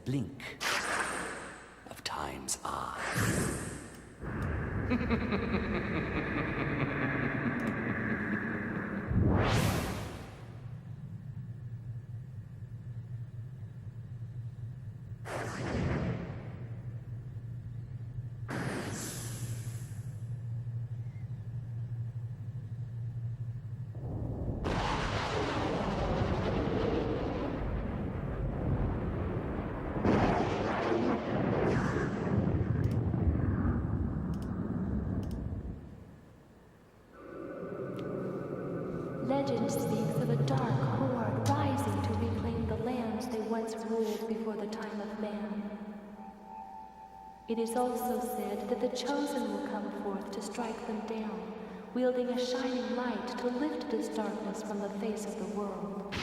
blink of time's eye. Legend speaks of a dark horde rising to reclaim the lands they once ruled before the time of man. It is also said that the Chosen will come forth to strike them down, wielding a shining light to lift this darkness from the face of the world.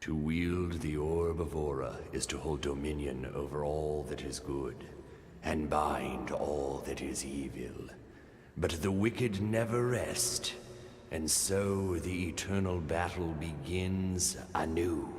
To wield the Orb of Aura is to hold dominion over all that is good, and bind all that is evil. But the wicked never rest, and so the eternal battle begins anew.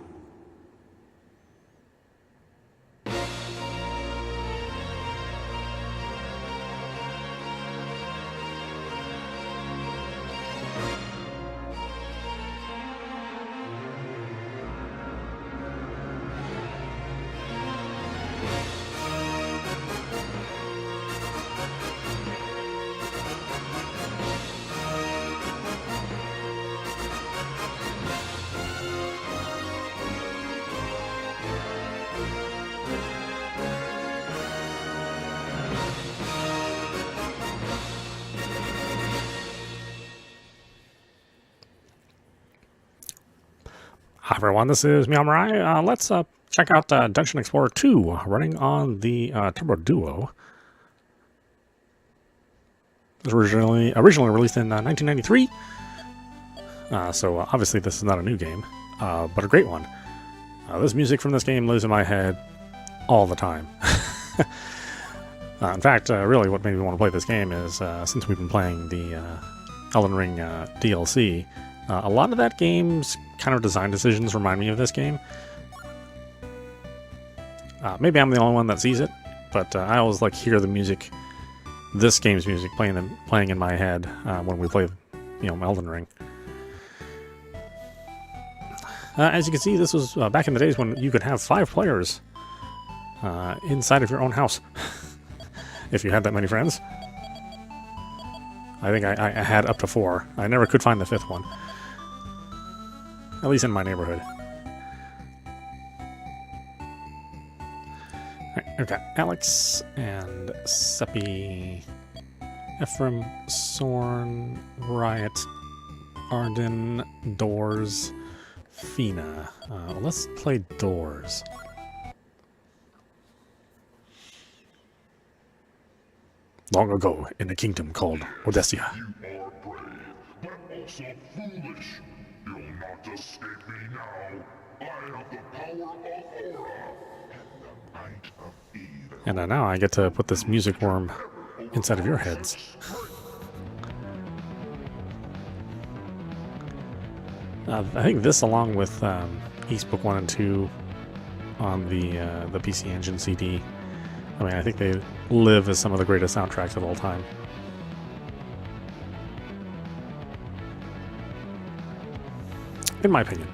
Hi everyone, this is meowmurai. Let's check out Dungeon Explorer 2 running on the Turbo Duo. It was originally released in 1993, so obviously this is not a new game, but a great one. This music from this game lives in my head all the time. In fact, really what made me want to play this game is since we've been playing the Elden Ring DLC, a lot of that game's kind of design decisions remind me of this game. Maybe I'm the only one that sees it, but I always like hear the music, this game's music, playing in my head when we play, Elden Ring. As you can see, this was back in the days when you could have 5 players inside of your own house, if you had that many friends. I think I had up to 4. I never could find the 5th one. At least in my neighborhood. Right, we've got Alex and Seppi, Ephraim, Sorn, Riot, Arden, Doors, Fina. Let's play doors. Long ago, in a kingdom called Oddesia. You are brave, but also foolish. You'll not escape me now. I have the power of Aura and the might of evil. And now I get to put this music worm inside of your heads. I think this, along with East Book 1 and 2 on the PC Engine CD, I mean, I think they live as some of the greatest soundtracks of all time. In my opinion.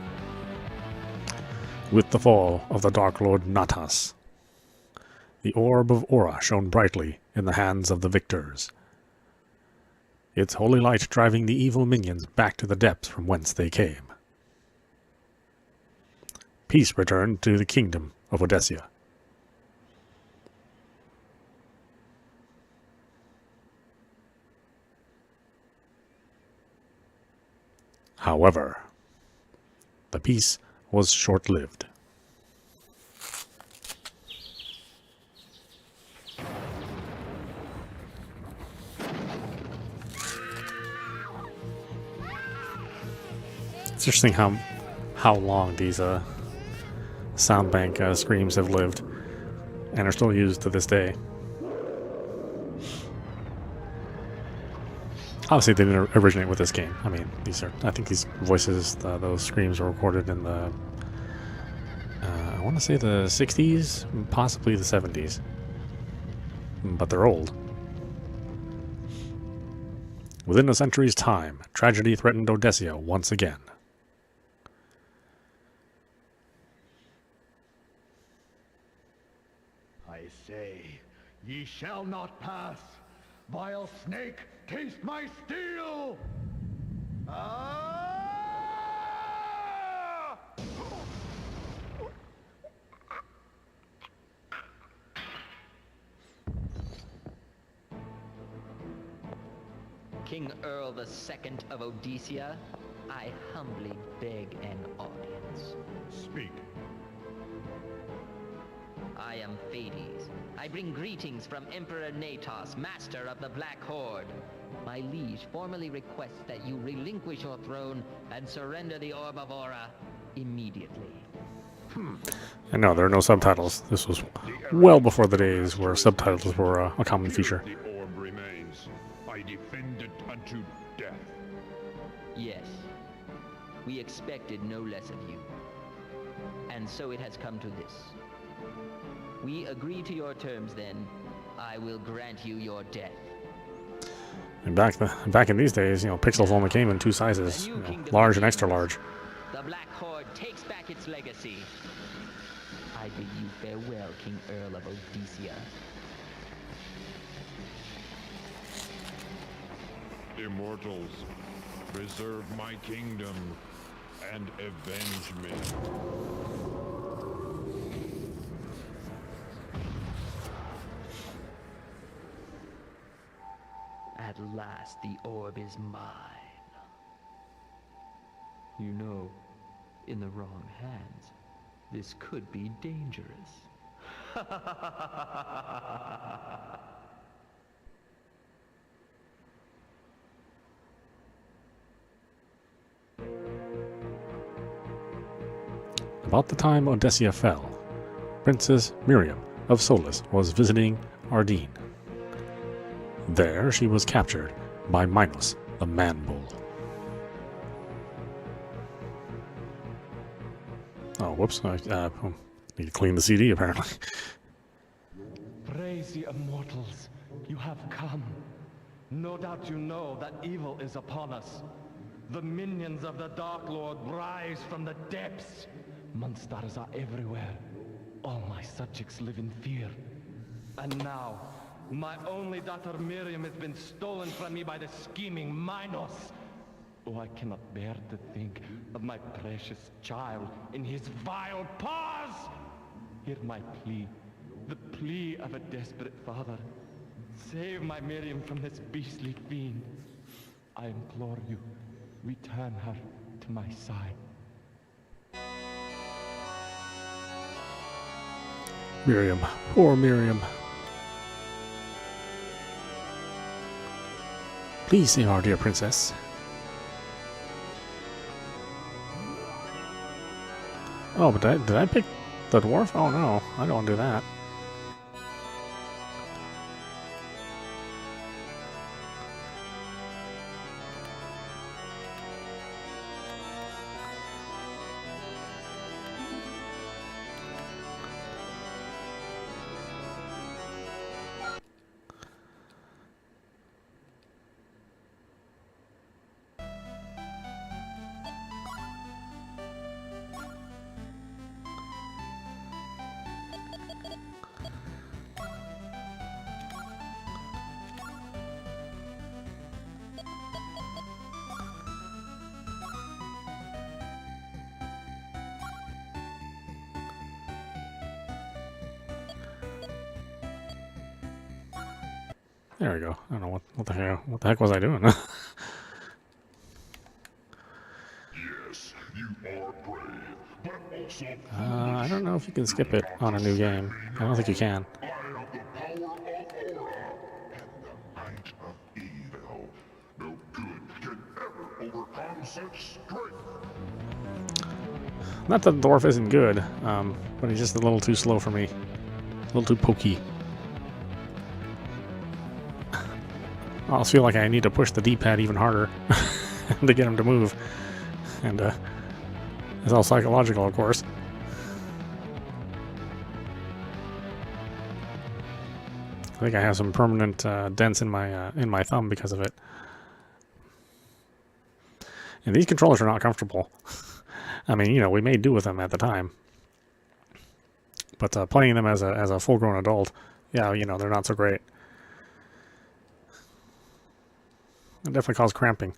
With the fall of the Dark Lord Natas, the orb of Aura shone brightly in the hands of the victors, its holy light driving the evil minions back to the depths from whence they came. Peace returned to the kingdom of Oddesia. However, the peace was short-lived. It's interesting how long these sound bank screams have lived and are still used to this day. Obviously, they didn't originate with this game. I mean, I think these voices, those screams were recorded in the, I want to say the 60s, possibly the 70s. But they're old. Within a century's time, tragedy threatened Oddesia once again. I say, ye shall not pass. Vile snake, taste my steel! Ah! King Earl II of Oddesia, I humbly beg an audience. Speak. I am Hades. I bring greetings from Emperor Natas, master of the Black Horde. My liege formally requests that you relinquish your throne and surrender the Orb of Aura immediately. And no, there are no subtitles. This was well before the days where subtitles were a common feature. The orb remains. I defend it unto death. Yes, we expected no less of you. And so it has come to this. We agree to your terms then. I will grant you your death. And back in these days, pixels only came in two sizes, large and extra large. The Black Horde takes back its legacy. I bid you farewell, King Earl of Oddesia. Immortals, preserve my kingdom and avenge me. At last, the orb is mine. You know, in the wrong hands, this could be dangerous. About the time Oddesia fell, Princess Miriam of Solis was visiting Ardeen. There she was captured by Minos, the man-bull. Oh, whoops. Need to clean the CD, apparently. Praise ye immortals, you have come. No doubt you know that evil is upon us. The minions of the Dark Lord rise from the depths. Monsters are everywhere. All my subjects live in fear. And now, my only daughter Miriam has been stolen from me by the scheming Minos. Oh, I cannot bear to think of my precious child in his vile paws! Hear my plea, the plea of a desperate father. Save my Miriam from this beastly fiend. I implore you, return her to my side. Miriam. Poor Miriam. Please save our dear princess. Oh, but did I pick the dwarf? Oh no, I don't want to do that. There we go. I don't know what the heck was I doing? Yes, you are brave, but also I don't know if you can skip it on a new game. I don't think you can. I have the power of Aura and the might of evil. No good can ever overcome such strength. Not that the dwarf isn't good, but he's just a little too slow for me. A little too pokey. I almost feel like I need to push the D-pad even harder to get him to move. And it's all psychological, of course. I think I have some permanent dents in my thumb because of it. And these controllers are not comfortable. I mean, you know, we made do with them at the time. But playing them as a full-grown adult, yeah, you know, they're not so great. It definitely causes cramping.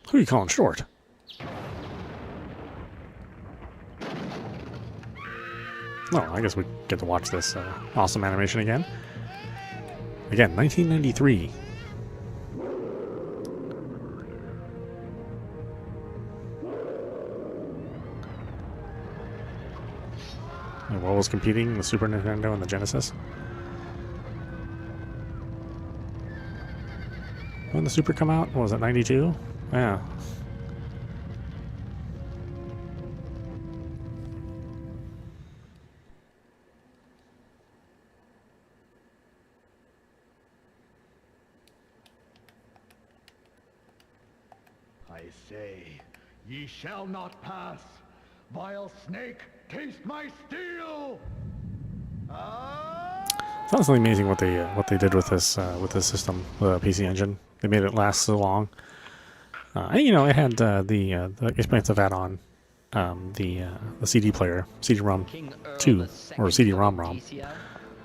Who are you calling short? No, I guess we get to watch this awesome animation again. Again, 1993. And what was competing? The Super Nintendo and the Genesis? When did the Super come out? What was it, 92? Yeah. I say, ye shall not pass. Vile snake, taste my steel! It's honestly amazing what they did with this system, the PC Engine. They made it last so long. And you know, it had the expensive add-on, the CD player, CD-ROM 2 or CD-ROM. Oddesia,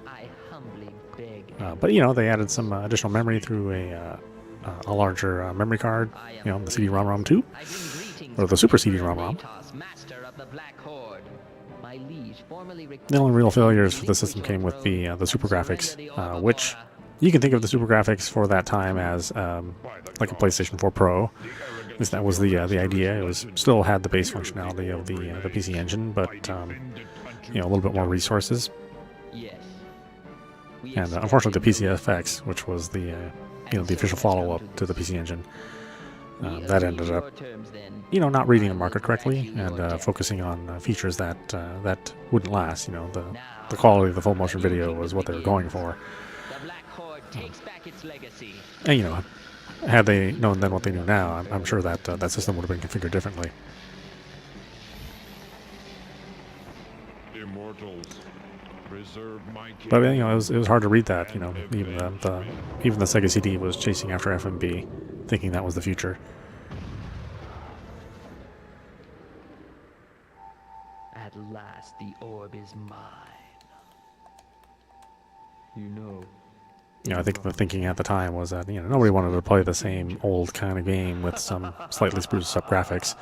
I humbly beg. But you know, they added some additional memory through a larger memory card. You know, the CD-ROM 2 I bring greetings or the from Super Emperor CD-ROM. Natas, master of the Black Horde. My liege formerly The only real requested failures you for the system came with the relinquish Super your Graphics, throne and surrender the which Aura. you can think of the Super Graphics for that time as like a PlayStation 4 Pro. At least that was the idea. It was still had the base functionality of the PC Engine, but you know, a little bit more resources. Yes. We And accept unfortunately, the your PCFX, which was the you know, the official follow-up to the PC Engine, that ended up, you know, not reading the market correctly and focusing on features that that wouldn't last. You know, the quality of the full motion video was what they were going for. The Black Horde takes back its legacy. And you know, had they known then what they know now, I'm sure that that system would have been configured differently. Immortals, preserve my But you know, it was hard to read that. You know, even the Sega CD was chasing after FMV, thinking that was the future. At last, the orb is mine. You know. You know, I think the thinking at the time was that, you know, nobody wanted to play the same old kind of game with some slightly spruced up graphics.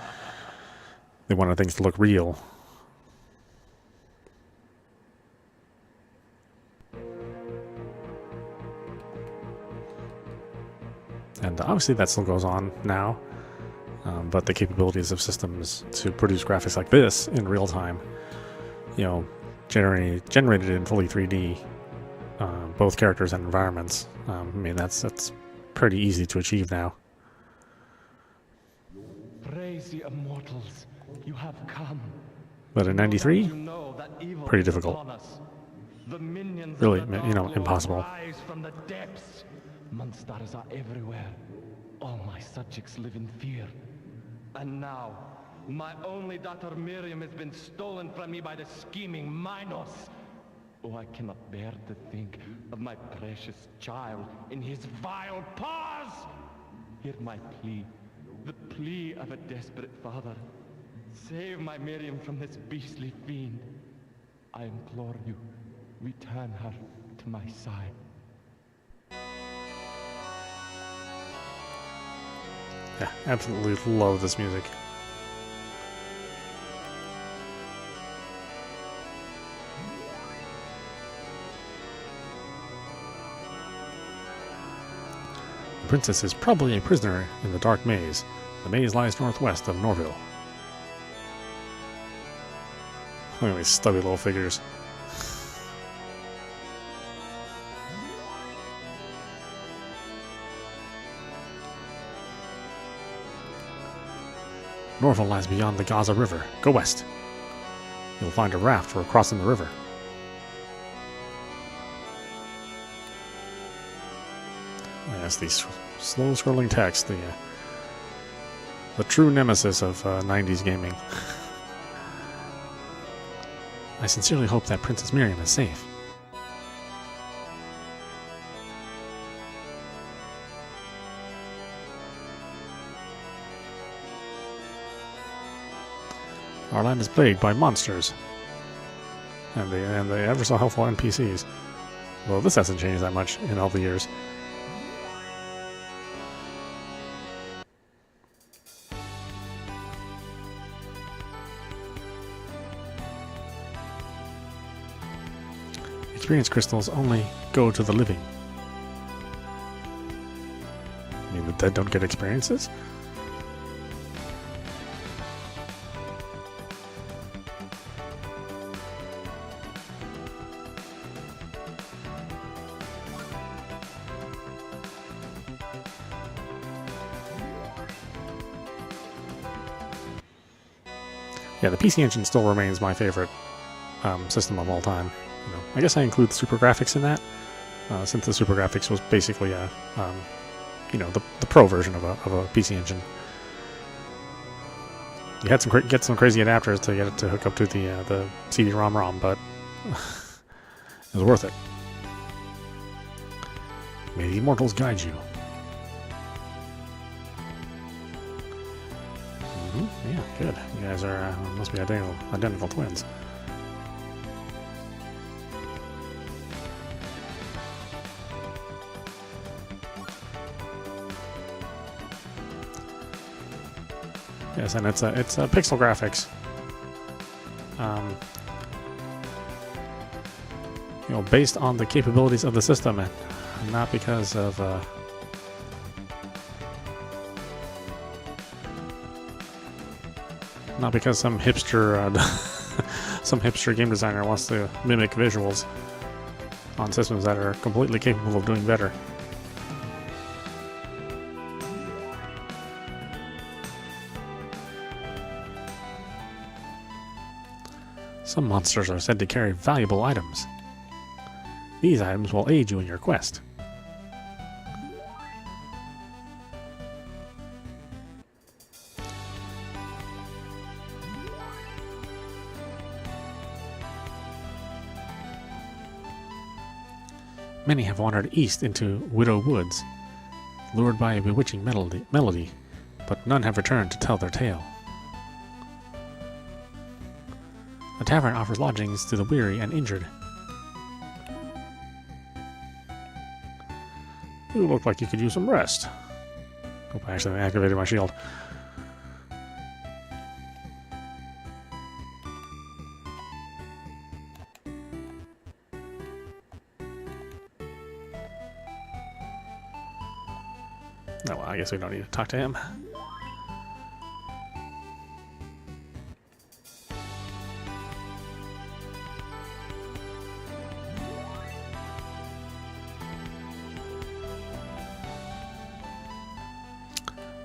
They wanted things to look real. And obviously that still goes on now, but the capabilities of systems to produce graphics like this in real time, you know, generated in fully 3D, both characters and environments. I mean, that's pretty easy to achieve now. Praise the immortals, you have come. But in '93, You know that evil pretty is difficult. upon us. The minions Really, of the you know, Dark Lord impossible. rise from the depths. Monsters are everywhere. All my subjects live in fear. And now, my only daughter Miriam has been stolen from me by the scheming Minos. Oh, I cannot bear to think of my precious child in his vile paws! Hear my plea, the plea of a desperate father. Save my Miriam from this beastly fiend. I implore you, return her to my side. Yeah, absolutely love this music. The princess is probably a prisoner in the dark maze. The maze lies northwest of Norville. Look at these stubby little figures. Norville lies beyond the Gaza River. Go west. You'll find a raft for crossing the river. Yes, these slow scrolling text, the true nemesis of 90s gaming. I sincerely hope that Princess Miriam is safe. Our land is plagued by monsters. And the ever so helpful NPCs. Well, this hasn't changed that much in all the years. Experience crystals only go to the living. I mean, the dead don't get experiences? Yeah, the PC Engine still remains my favorite system of all time. You know, I guess I include the Super Graphics in that, since the Super Graphics was basically a, you know, the pro version of a PC Engine. You had to get some crazy adapters to get it to hook up to the CD-ROM, but it was worth it. May the immortals guide you. Yeah, good. You guys are must be identical twins. Yes, and it's pixel graphics. You know, based on the capabilities of the system, and not because of not because some hipster some hipster game designer wants to mimic visuals on systems that are completely capable of doing better. Some monsters are said to carry valuable items. These items will aid you in your quest. Many have wandered east into Widow Woods, lured by a bewitching melody, but none have returned to tell their tale. The tavern offers lodgings to the weary and injured. You look like you could use some rest. Hope I actually activated my shield. Oh, well, I guess we don't need to talk to him.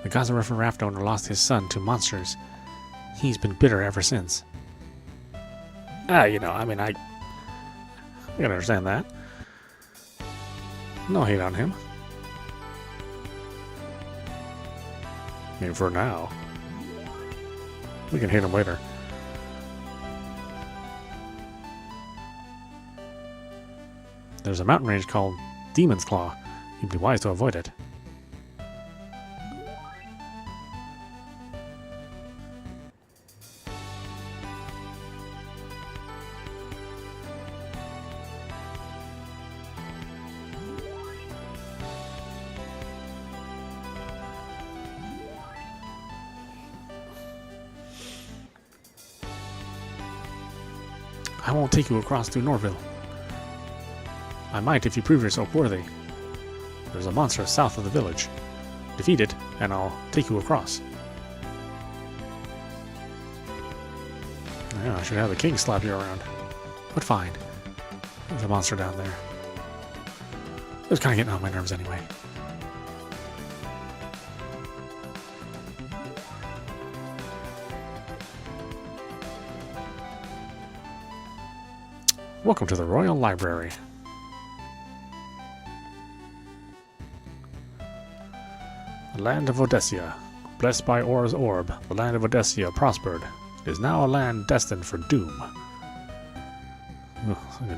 The Gazaref raft owner lost his son to monsters. He's been bitter ever since. You know, I mean, I can understand that. No hate on him. I mean, for now. We can hate him later. There's a mountain range called Demon's Claw. You'd be wise to avoid it. I won't take you across to Norville. I might if you prove yourself worthy. There's a monster south of the village. Defeat it, and I'll take you across. Yeah, I should have the king slap you around. But fine. There's a monster down there. It was kind of getting on my nerves anyway. Welcome to the Royal Library. The land of Oddesia. Blessed by Aura's orb, the land of Oddesia prospered. It is now a land destined for doom.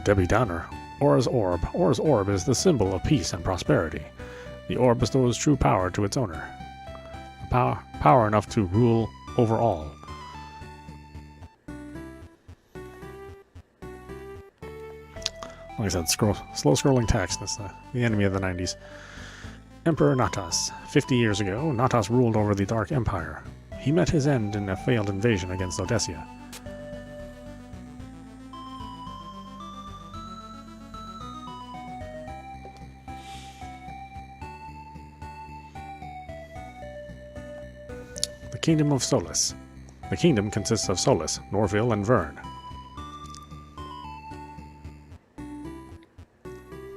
Debbie Downer. Aura's orb. Aura's orb is the symbol of peace and prosperity. The orb bestows true power to its owner. Power enough to rule over all. Like I said, slow scrolling text. That's the enemy of the 90s. Emperor Natas. 50 years ago, Natas ruled over the Dark Empire. He met his end in a failed invasion against Oddesia. The Kingdom of Solis. The kingdom consists of Solis, Norville, and Vern.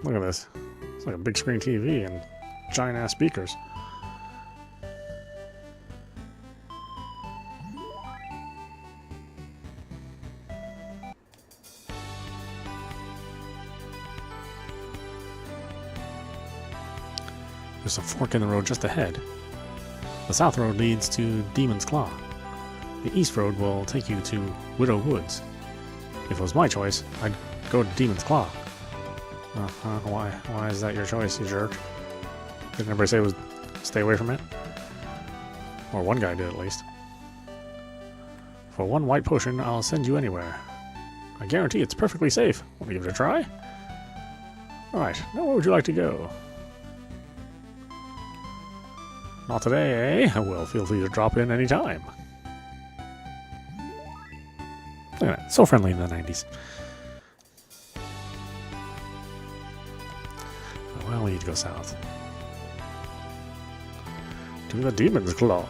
Look at this. It's like a big screen TV and giant ass speakers. There's a fork in the road just ahead. The south road leads to Demon's Claw. The east road will take you to Widow Woods. If it was my choice, I'd go to Demon's Claw. Why is that your choice, you jerk? Didn't everybody say it was stay away from it? Or one guy did, at least. For one white potion, I'll send you anywhere. I guarantee it's perfectly safe. Want to give it a try? Alright, now where would you like to go? Not today, eh? Well, feel free to drop in any time. Look at that, so friendly in the 90s. Well, we need to go south. To the Demon's Claw.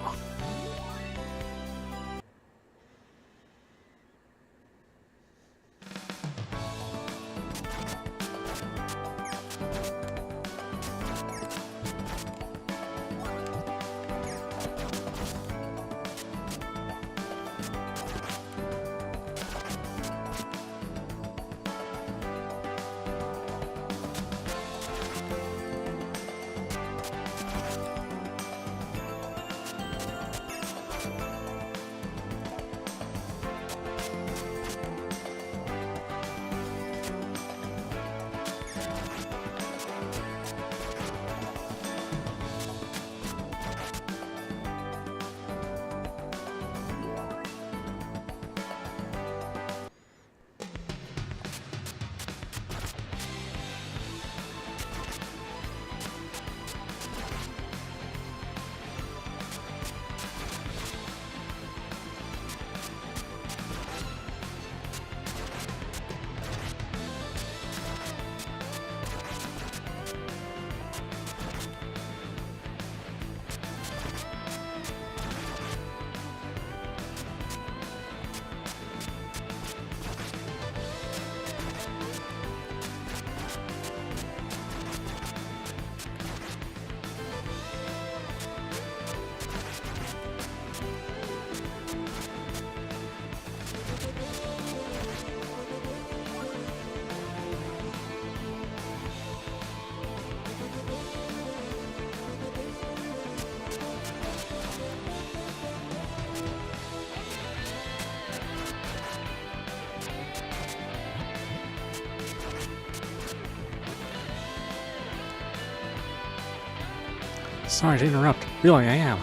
Sorry to interrupt. Really, I am.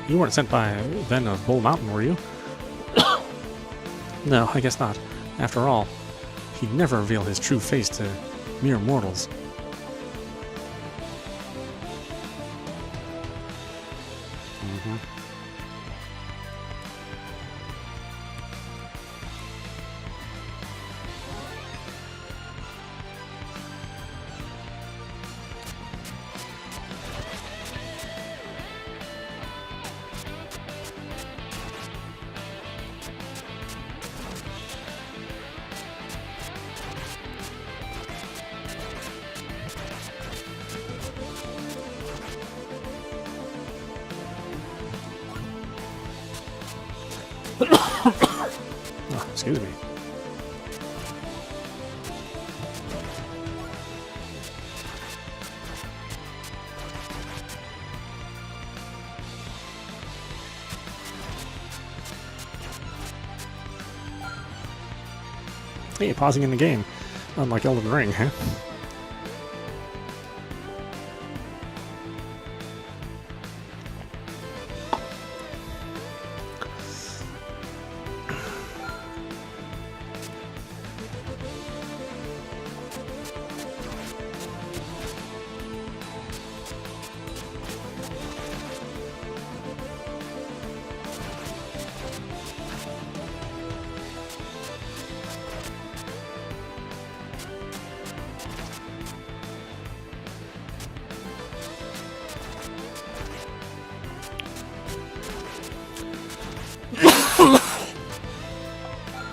You weren't sent by Ven of Bull Mountain, were you? No, I guess not. After all, he'd never reveal his true face to mere mortals. Oh, excuse me. Hey, pausing in the game. Unlike Elden Ring, huh?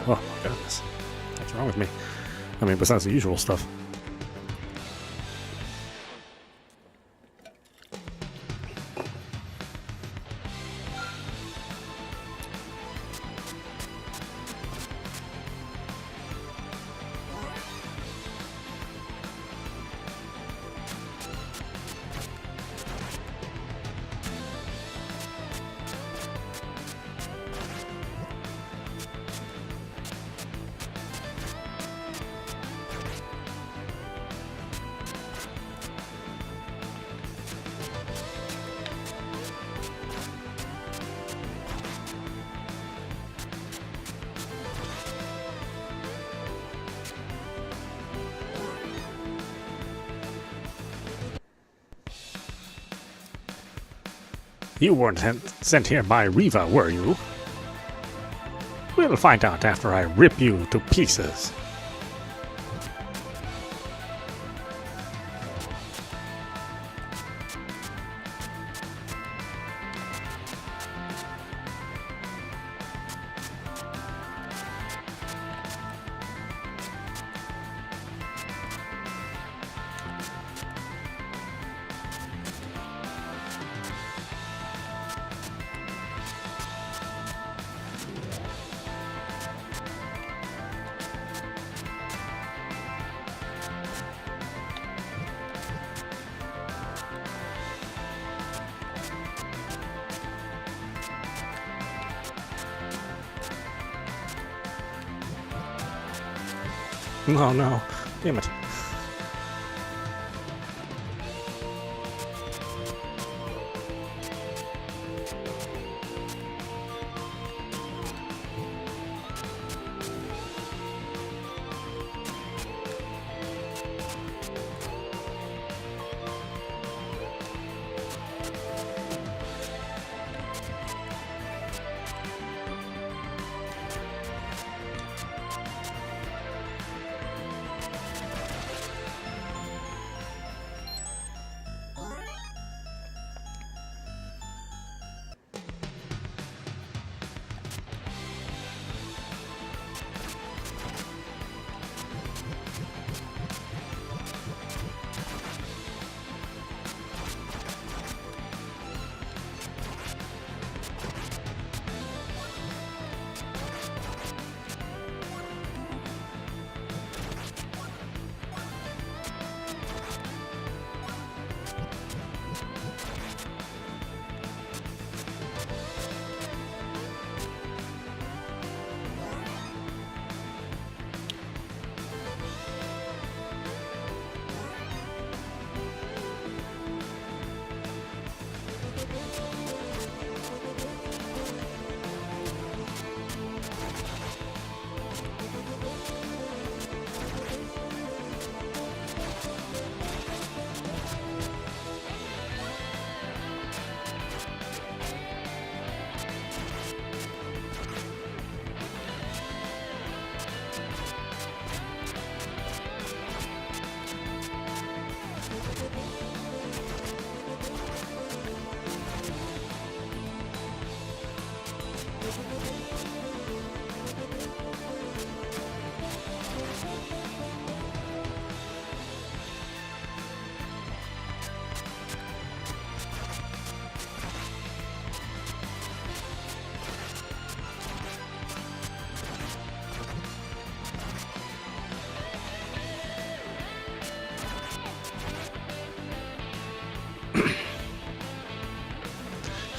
Oh, my goodness. What's wrong with me? I mean, besides the usual stuff. You weren't sent here by Riva, were you? We'll find out after I rip you to pieces. Oh no, damn it.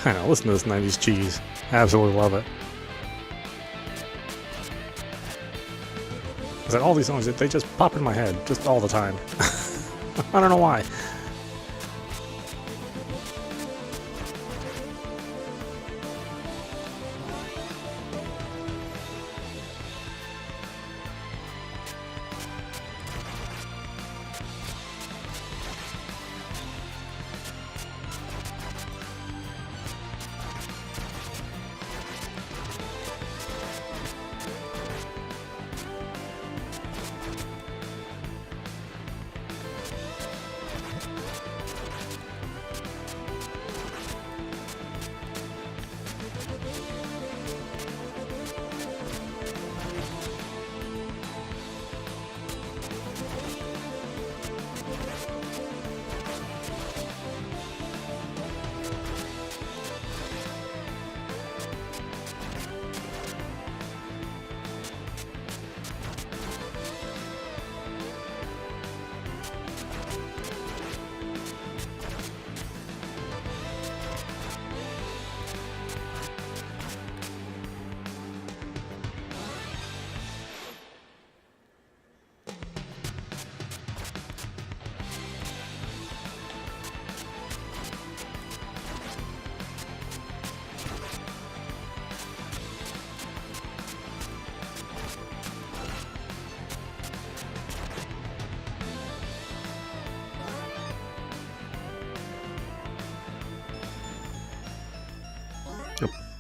I know, listen to this 90s cheese. Absolutely love it. It's like all these songs, they just pop in my head just all the time. I don't know why.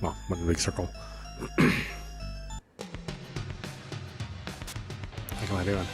Well, went in a big circle. What am I doing?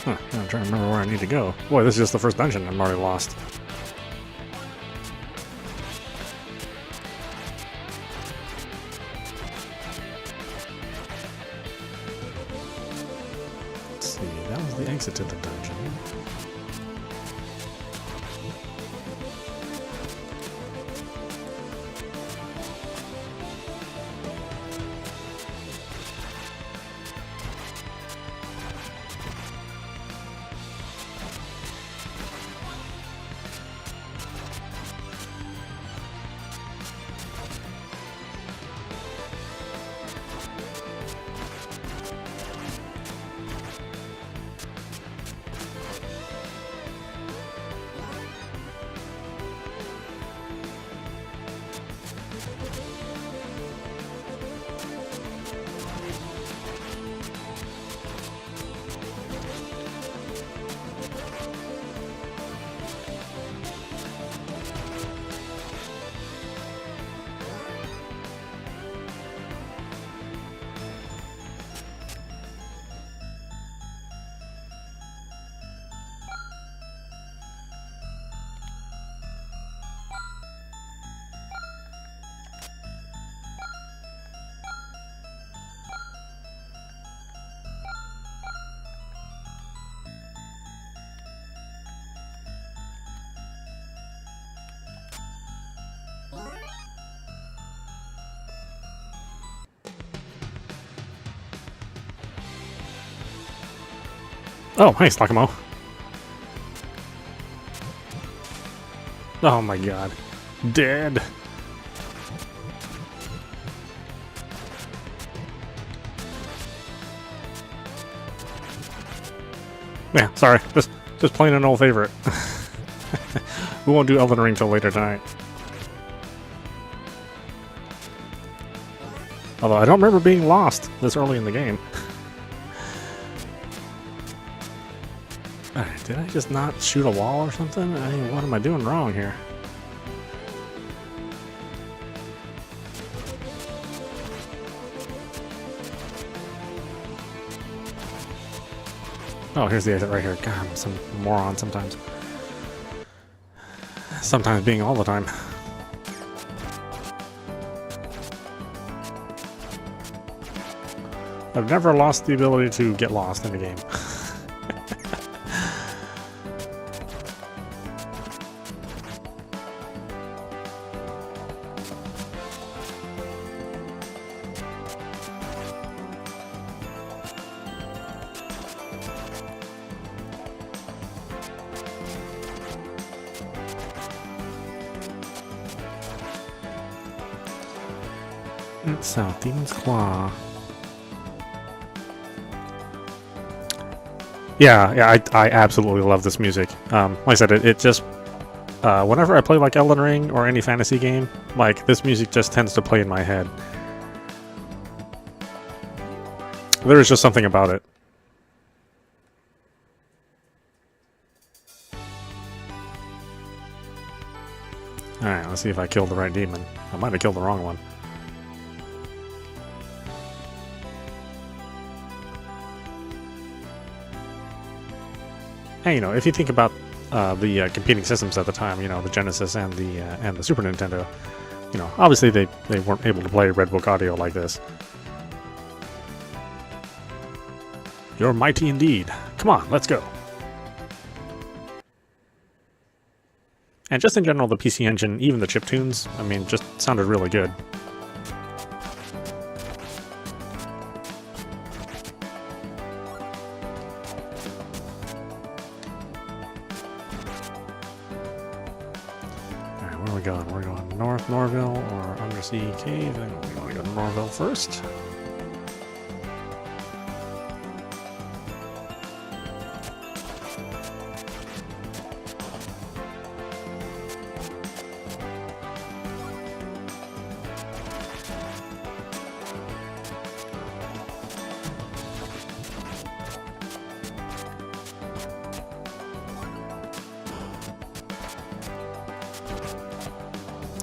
Huh, I'm trying to remember where I need to go. Boy, this is just the first dungeon. I'm already lost. Let's see, that was the exit to the dungeon. Oh, nice, Nakamo. Oh my god. Dead. Yeah, sorry. Just playing an old favorite. We won't do Elden Ring till later tonight. Although I don't remember being lost this early in the game. Alright, did I just not shoot a wall or something? I mean, what am I doing wrong here? Oh, here's the exit right here. God, I'm some moron sometimes. Sometimes being all the time. I've never lost the ability to get lost in a game. It's South Demon's Claw. Yeah, I absolutely love this music. Like I said, it just whenever I play like Elden Ring or any fantasy game, like this music just tends to play in my head. There is just something about it. Alright, let's see if I killed the right demon. I might have killed the wrong one. Hey, you know, if you think about the competing systems at the time, you know, the Genesis and the Super Nintendo, you know, obviously they weren't able to play Red Book audio like this. You're mighty indeed. Come on, let's go. And just in general, the PC Engine, even the chiptunes, I mean, just sounded really good. We're going North Norville or Undersea Cave, and we're going to go to Norville first.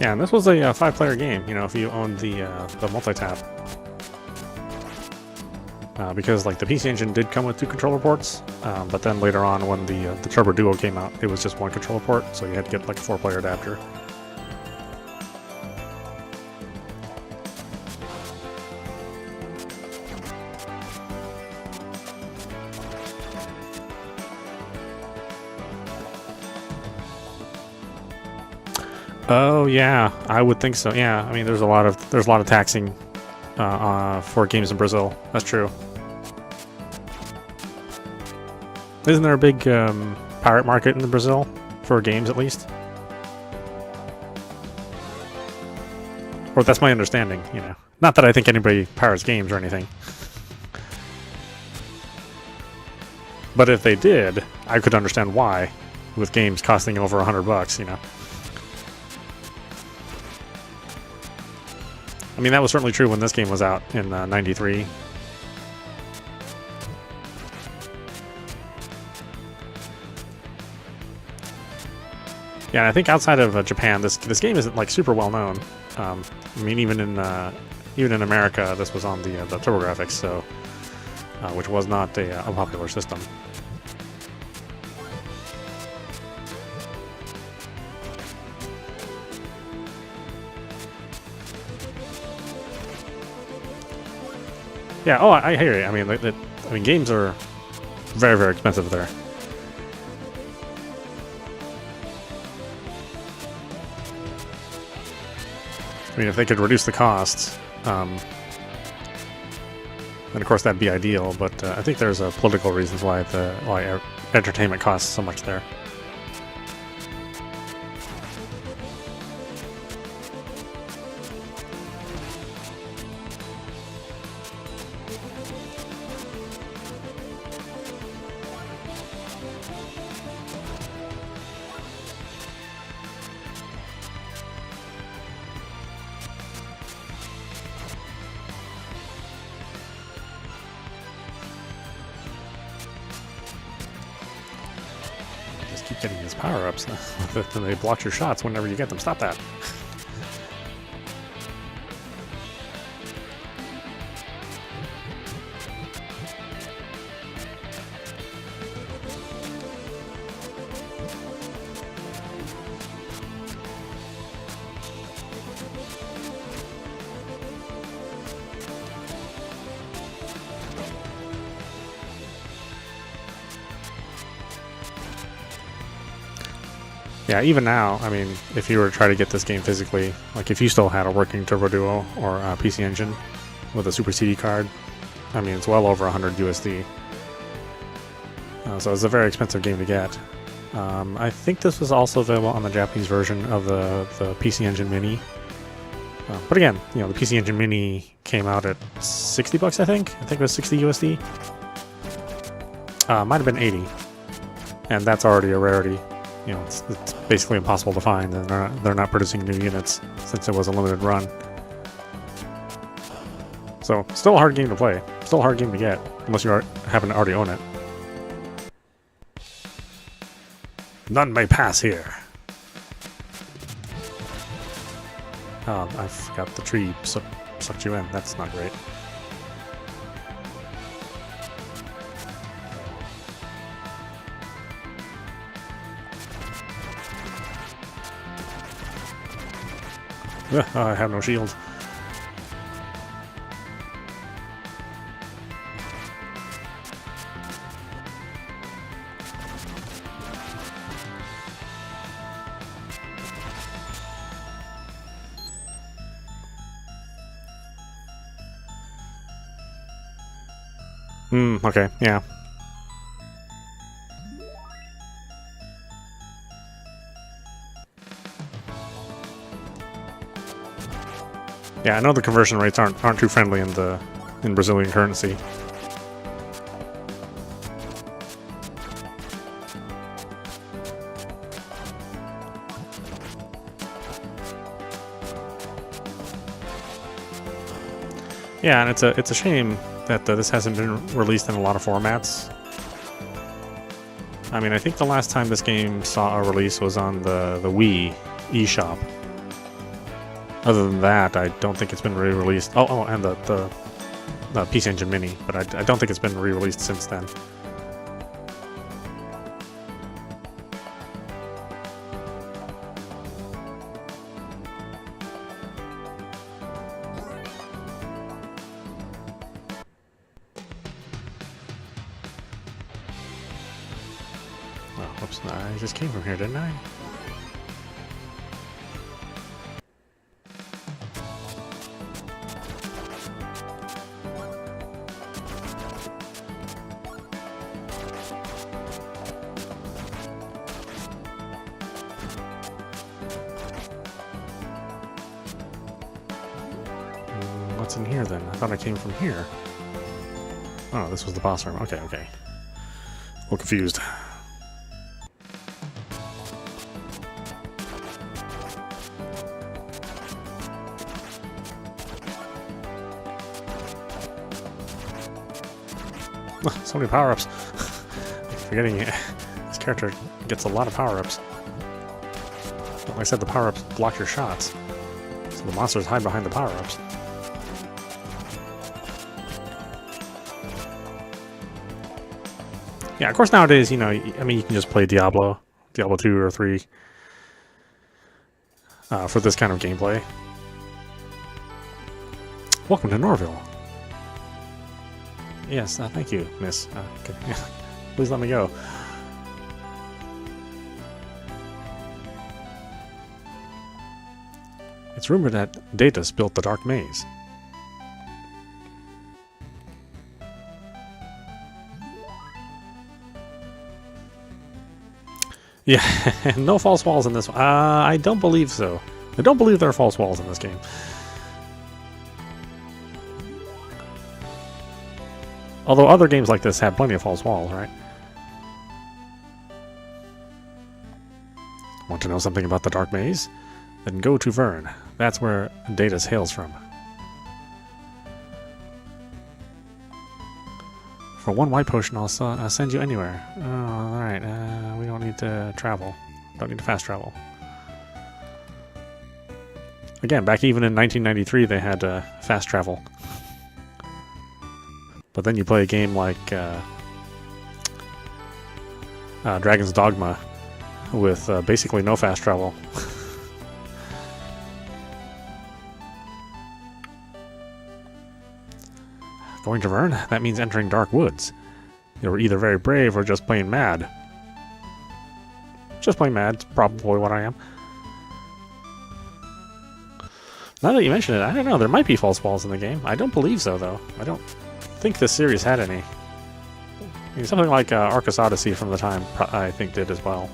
Yeah, and this was a 5-player game, you know, if you owned the multi-tap. Because, like, the PC Engine did come with 2 controller ports, but then later on when the Turbo Duo came out, it was just 1 controller port, so you had to get, like, a 4-player adapter. Oh yeah, I would think so. Yeah, I mean, there's a lot of taxing for games in Brazil. That's true. Isn't there a big pirate market in Brazil for games, at least? Or that's my understanding. You know, not that I think anybody pirates games or anything. But if they did, I could understand why, with games costing over $100. You know. I mean, that was certainly true when this game was out in '93. Yeah, I think outside of Japan, this game isn't like super well known. I mean, even in America, this was on the TurboGrafx, so which was not a popular system. Yeah. Oh, I hear you. I mean, games are very, very expensive there. I mean, if they could reduce the costs, And of course that'd be ideal, but I think there's political reasons why entertainment costs so much there. Keep getting these power-ups. Then they block your shots whenever you get them. Stop that. Yeah, even now, I mean, if you were to try to get this game physically, like if you still had a working Turbo Duo or a PC Engine with a Super CD card, I mean, it's well over 100 USD. So it's a very expensive game to get. I think this was also available on the Japanese version of the PC Engine Mini. But again, you know, the PC Engine Mini came out at 60 bucks, I think. I think it was 60 USD. Might have been 80. And that's already a rarity. You know, it's basically impossible to find, and they're not producing new units since it was a limited run. So, still a hard game to play. Still a hard game to get, unless you happen to already own it. None may pass here. Oh, I forgot the tree sucked you in. That's not great. I have no shield. Okay, yeah. Yeah, I know the conversion rates aren't too friendly in Brazilian currency. Yeah, and it's a shame that this hasn't been released in a lot of formats. I mean, I think the last time this game saw a release was on the Wii eShop. Other than that, I don't think it's been re-released. Oh, and the PC Engine Mini, but I don't think it's been re-released since then. Oh, whoops, I just came from here, didn't I? What's in here then? I thought I came from here. Oh, this was the boss room. Okay. A little confused. So many power-ups. Forgetting this character gets a lot of power-ups. Like I said, the power-ups block your shots. So the monsters hide behind the power-ups. Yeah, of course nowadays, you know, I mean, you can just play Diablo 2 or 3 for this kind of gameplay. Welcome to Norville. Yes, thank you, miss. Okay. Please let me go. It's rumored that Natas built the Dark Maze. Yeah, no false walls in this one. I don't believe so. I don't believe there are false walls in this game. Although other games like this have plenty of false walls, right? Want to know something about the Dark Maze? Then go to Vern. That's where Natas hails from. For one white potion, I'll send you anywhere. Oh, alright. We don't need to travel. Don't need to fast travel. Again, back even in 1993, they had fast travel. But then you play a game like Dragon's Dogma with basically no fast travel. Going to Vern? That means entering dark woods. You're either very brave or just plain mad. Just plain mad, it's probably what I am. Now that you mention it, I don't know, there might be false walls in the game. I don't believe so, though. I don't think this series had any. I mean, something like Arcus Odyssey from the time, I think, did as well.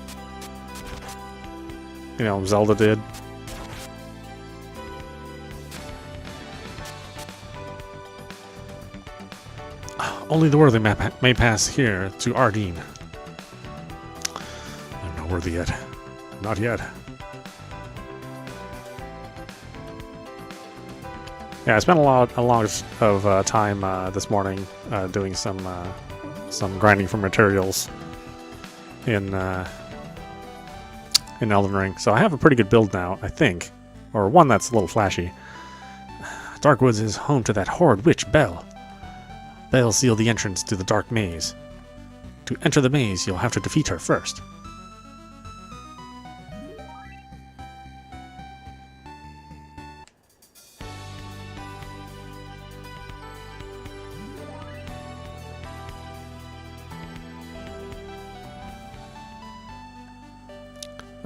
You know, Zelda did. Only the worthy may pass here to Ardeen. I'm not worthy yet. Not yet. Yeah, I spent a lot of time this morning doing some grinding for materials in Elden Ring. So I have a pretty good build now, I think, or one that's a little flashy. Darkwoods is home to that horrid witch Belle. Belle sealed the entrance to the Dark Maze. To enter the maze, you'll have to defeat her first.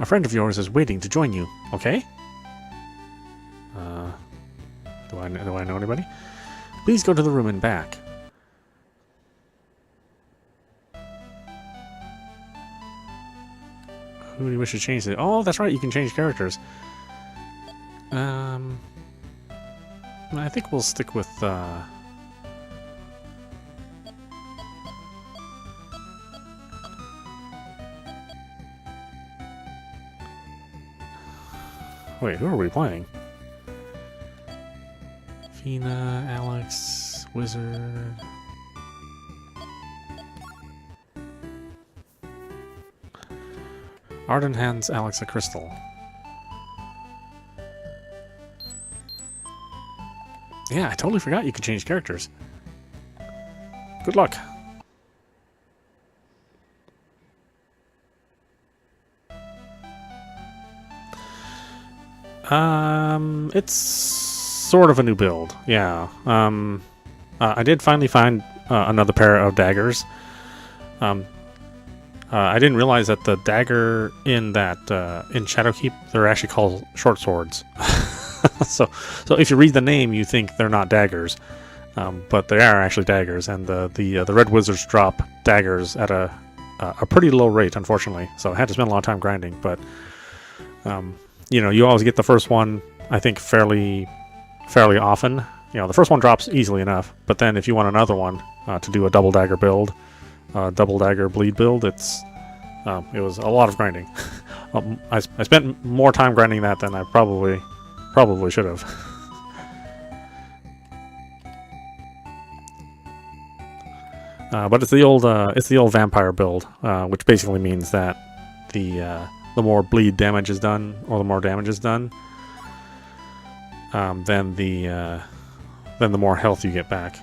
A friend of yours is waiting to join you, okay? Do I know anybody? Please go to the room and back. Who do you wish to change it? Oh, that's right, you can change characters. I think we'll stick with, Wait, who are we playing? Fina, Alex, Wizard... Arden hands Alex a crystal. Yeah, I totally forgot you could change characters. Good luck. It's sort of a new build, yeah. I did finally find another pair of daggers. I didn't realize that the dagger in Shadowkeep, they're actually called short swords. so if you read the name, you think they're not daggers, but they are actually daggers. And the red wizards drop daggers at a pretty low rate, unfortunately. So I had to spend a lot of time grinding. But you know, you always get the first one, I think, fairly often. You know, the first one drops easily enough, but then if you want another one to do a double dagger build. Double dagger bleed build. It was a lot of grinding. I spent more time grinding that than I probably should have. But it's the old vampire build, which basically means that the more bleed damage is done, or the more damage is done, then the more health you get back.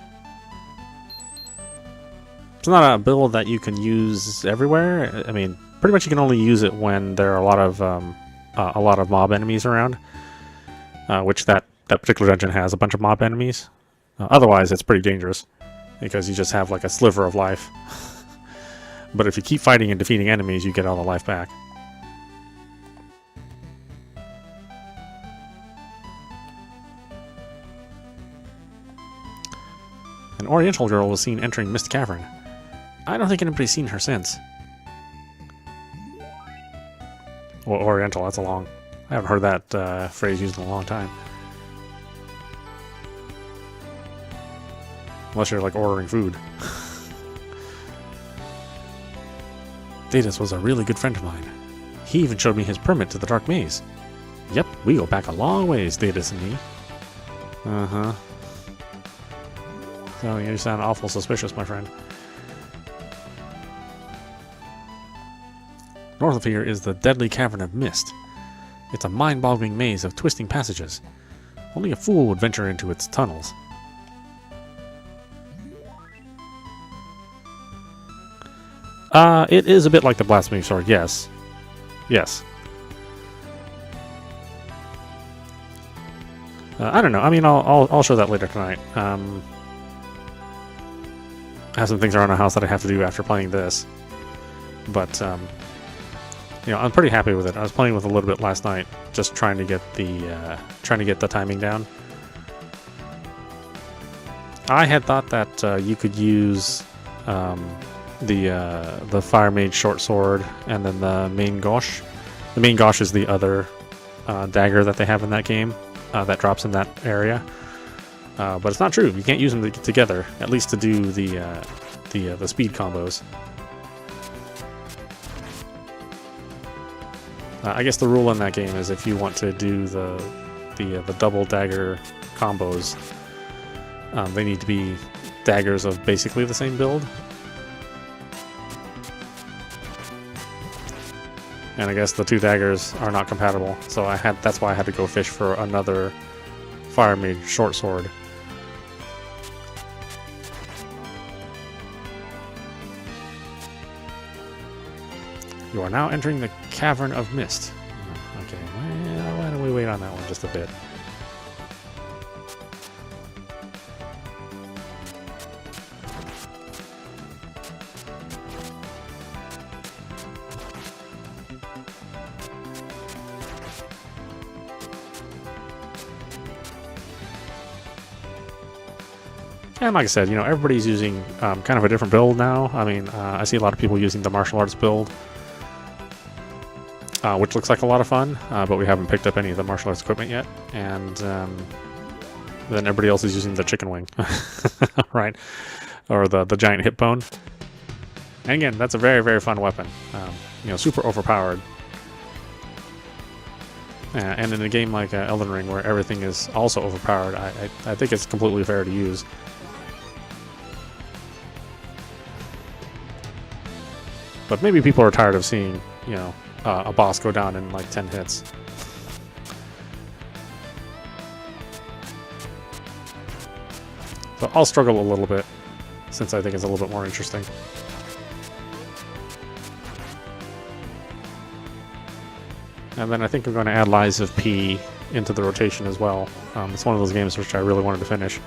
It's not a build that you can use everywhere. I mean, pretty much you can only use it when there are a lot of mob enemies around, which that particular dungeon has a bunch of mob enemies. Otherwise, it's pretty dangerous because you just have like a sliver of life. But if you keep fighting and defeating enemies, you get all the life back. An Oriental girl was seen entering Mist Cavern. I don't think anybody's seen her since. Well, Oriental, that's a long... I haven't heard that phrase used in a long time. Unless you're, like, ordering food. Natas was a really good friend of mine. He even showed me his permit to the Dark Maze. Yep, we go back a long ways, Natas and me. Uh-huh. So, you sound awful suspicious, my friend. North of here is the Deadly Cavern of Mist. It's a mind-boggling maze of twisting passages. Only a fool would venture into its tunnels. It is a bit like the Blasphemy Sword, yes. Yes. I don't know. I mean, I'll show that later tonight. I have some things around the house that I have to do after playing this. But, you know, I'm pretty happy with it. I was playing with it a little bit last night, just trying to get the timing down. I had thought that you could use the Fire Mage short sword and then the main gauche. The main gauche is the other dagger that they have in that game that drops in that area. But it's not true. You can't use them together, at least to do the speed combos. I guess the rule in that game is if you want to do the double dagger combos, they need to be daggers of basically the same build. And I guess the two daggers are not compatible, so that's why I had to go fish for another Fire Mage short sword. You are now entering the Cavern of Mist. Okay, well, why don't we wait on that one just a bit? And like I said, you know, everybody's using kind of a different build now. I mean, I see a lot of people using the martial arts build, which looks like a lot of fun, but we haven't picked up any of the martial arts equipment yet. And then everybody else is using the chicken wing, right? Or the giant hip bone. And again, that's a very, very fun weapon. You know, super overpowered. And in a game like Elden Ring, where everything is also overpowered, I think it's completely fair to use. But maybe people are tired of seeing, you know, a boss go down in like 10 hits. So I'll struggle a little bit, since I think it's a little bit more interesting. And then I think I'm going to add Lies of P into the rotation as well. It's one of those games which I really wanted to finish.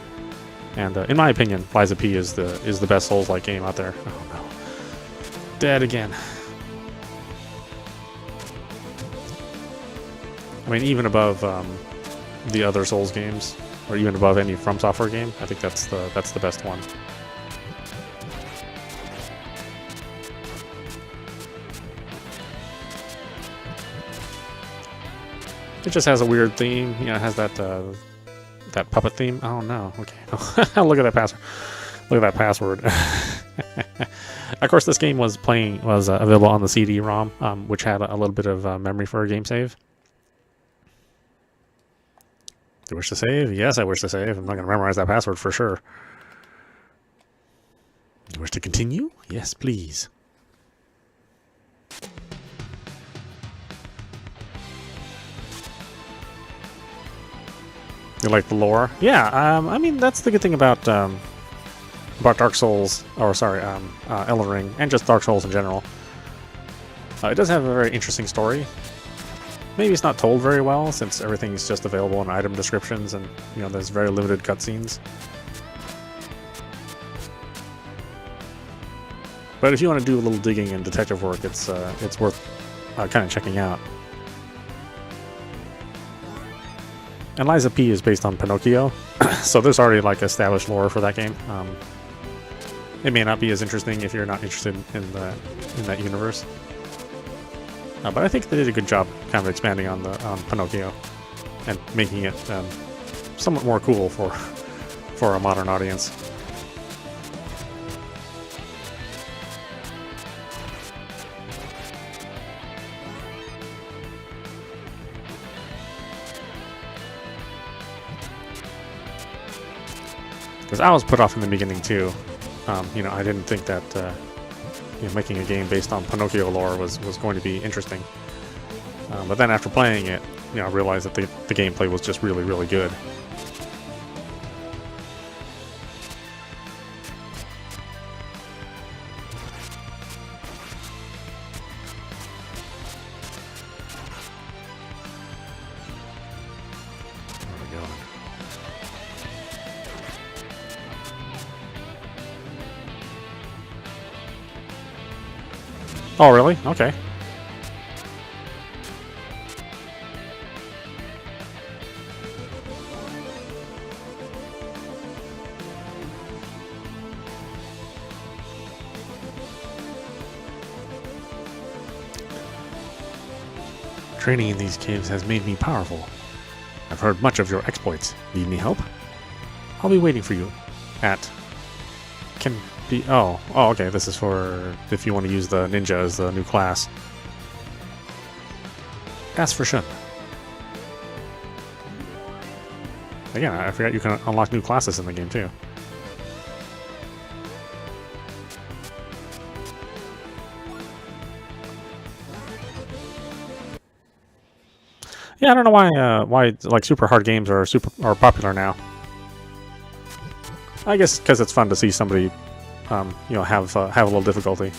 And in my opinion, Lies of P is the best Souls-like game out there. Oh no. Dead again. I mean, even above the other Souls games, or even above any From Software game, I think that's the best one. It just has a weird theme. You know, it has that puppet theme. Oh no. Okay. Look at that password. Look at that password. Of course, this game was available on the CD-ROM, which had a little bit of memory for a game save. Do you wish to save? Yes, I wish to save. I'm not going to memorize that password for sure. Do you wish to continue? Yes, please. You like the lore? Yeah, I mean, that's the good thing about Dark Souls, or sorry, Elden Ring, and just Dark Souls in general. It does have a very interesting story. Maybe it's not told very well, since everything's just available in item descriptions, and you know, there's very limited cutscenes. But if you want to do a little digging and detective work, it's worth kind of checking out. And Lies of P is based on Pinocchio, so there's already like established lore for that game. It may not be as interesting if you're not interested in that universe. But I think they did a good job kind of expanding on Pinocchio and making it somewhat more cool for a modern audience. Because I was put off in the beginning too. You know, I didn't think that you know, making a game based on Pinocchio lore was going to be interesting. But then after playing it, you know, I realized that the gameplay was just really, really good. Where are we going? Oh, really? Okay. Training in these caves has made me powerful. I've heard much of your exploits. Need any help? I'll be waiting for you at... Can be... Oh, okay. This is for if you want to use the ninja as the new class. Ask for Shun. Again, I forgot you can unlock new classes in the game too. Yeah, I don't know why like super hard games are popular now. I guess because it's fun to see somebody, you know, have a little difficulty.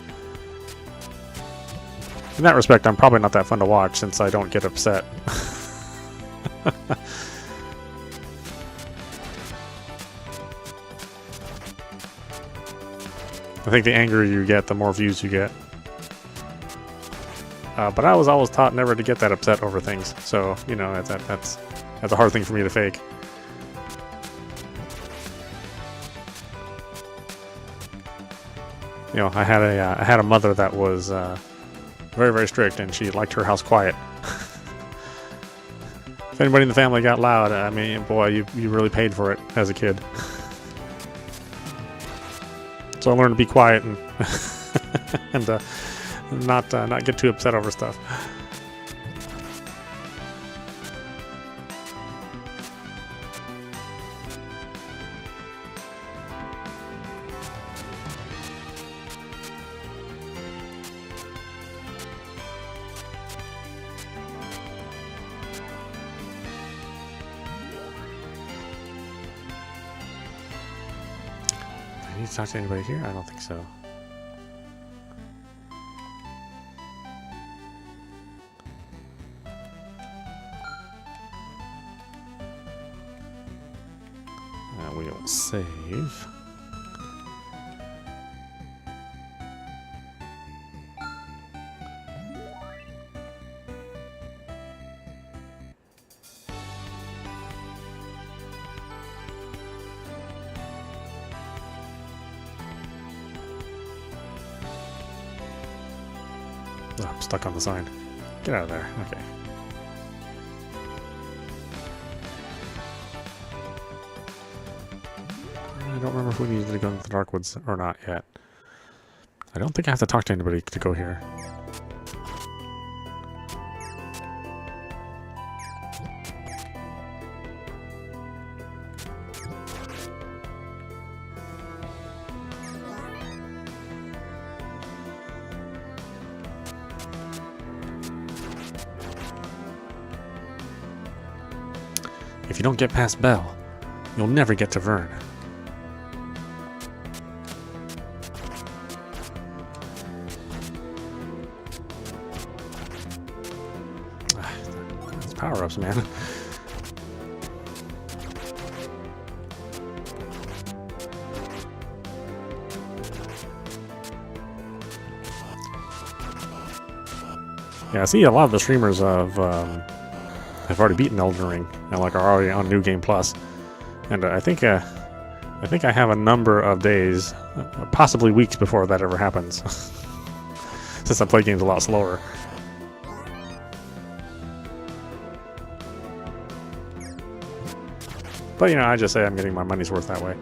In that respect, I'm probably not that fun to watch since I don't get upset. I think the angrier you get, the more views you get. But I was always taught never to get that upset over things, so you know that's a hard thing for me to fake. You know, I had a mother that was very, very strict, and she liked her house quiet. If anybody in the family got loud, I mean, boy, you really paid for it as a kid. So I learned to be quiet and and not get too upset over stuff. I need to talk to anybody here? I don't think so. We'll save. Oh, I'm stuck on the sign. Get out of there. Okay. I don't remember if we needed to go into the Darkwoods or not yet. I don't think I have to talk to anybody to go here. If you don't get past Belle, you'll never get to Vern. It's power-ups, man. Yeah, I see a lot of the streamers have already beaten Elden Ring and like are already on New Game Plus, and I think I have a number of days, possibly weeks before that ever happens, since I play games a lot slower. But, you know, I just say I'm getting my money's worth that way.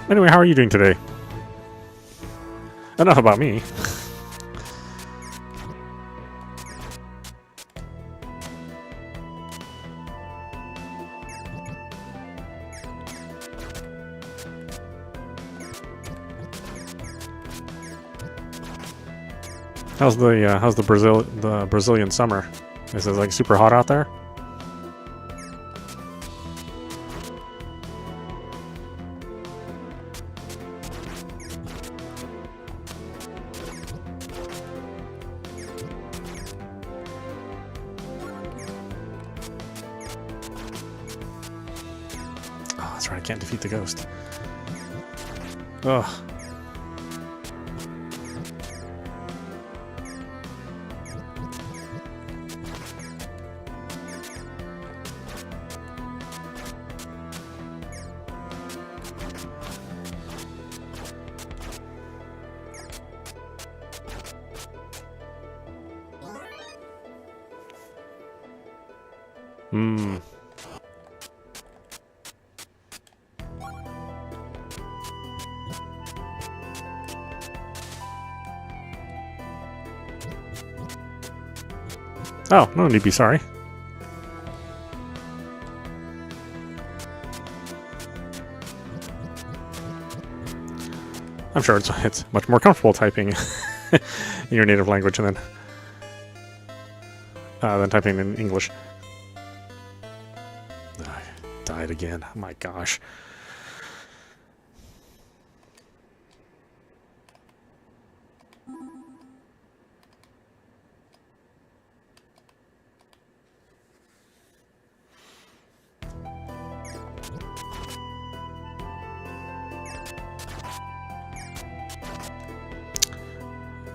Anyway, how are you doing today? Enough about me. How's the Brazilian summer? Is it like super hot out there? Oh, that's right. I can't defeat the ghost. Ugh. Hmm. Oh, no need to be sorry. I'm sure it's much more comfortable typing in your native language than typing in English. I died again. Oh my gosh.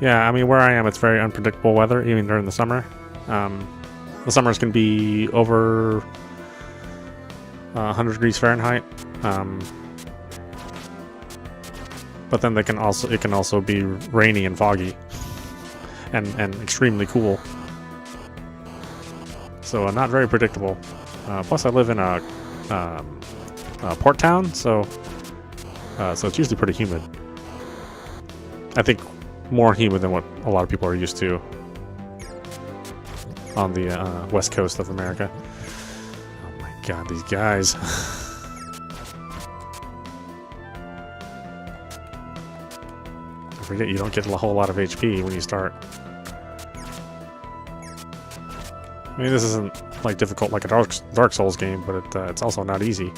Yeah, I mean, where I am, it's very unpredictable weather, even during the summer. The summers can be over 100 degrees Fahrenheit, but then it can also be rainy and foggy, and extremely cool. So not very predictable. Plus, I live in a port town, so it's usually pretty humid. I think more humid than what a lot of people are used to on the west coast of America. Oh my god, these guys. I forget you don't get a whole lot of HP when you start. I mean, this isn't like difficult like a Dark Souls game, but it's also not easy.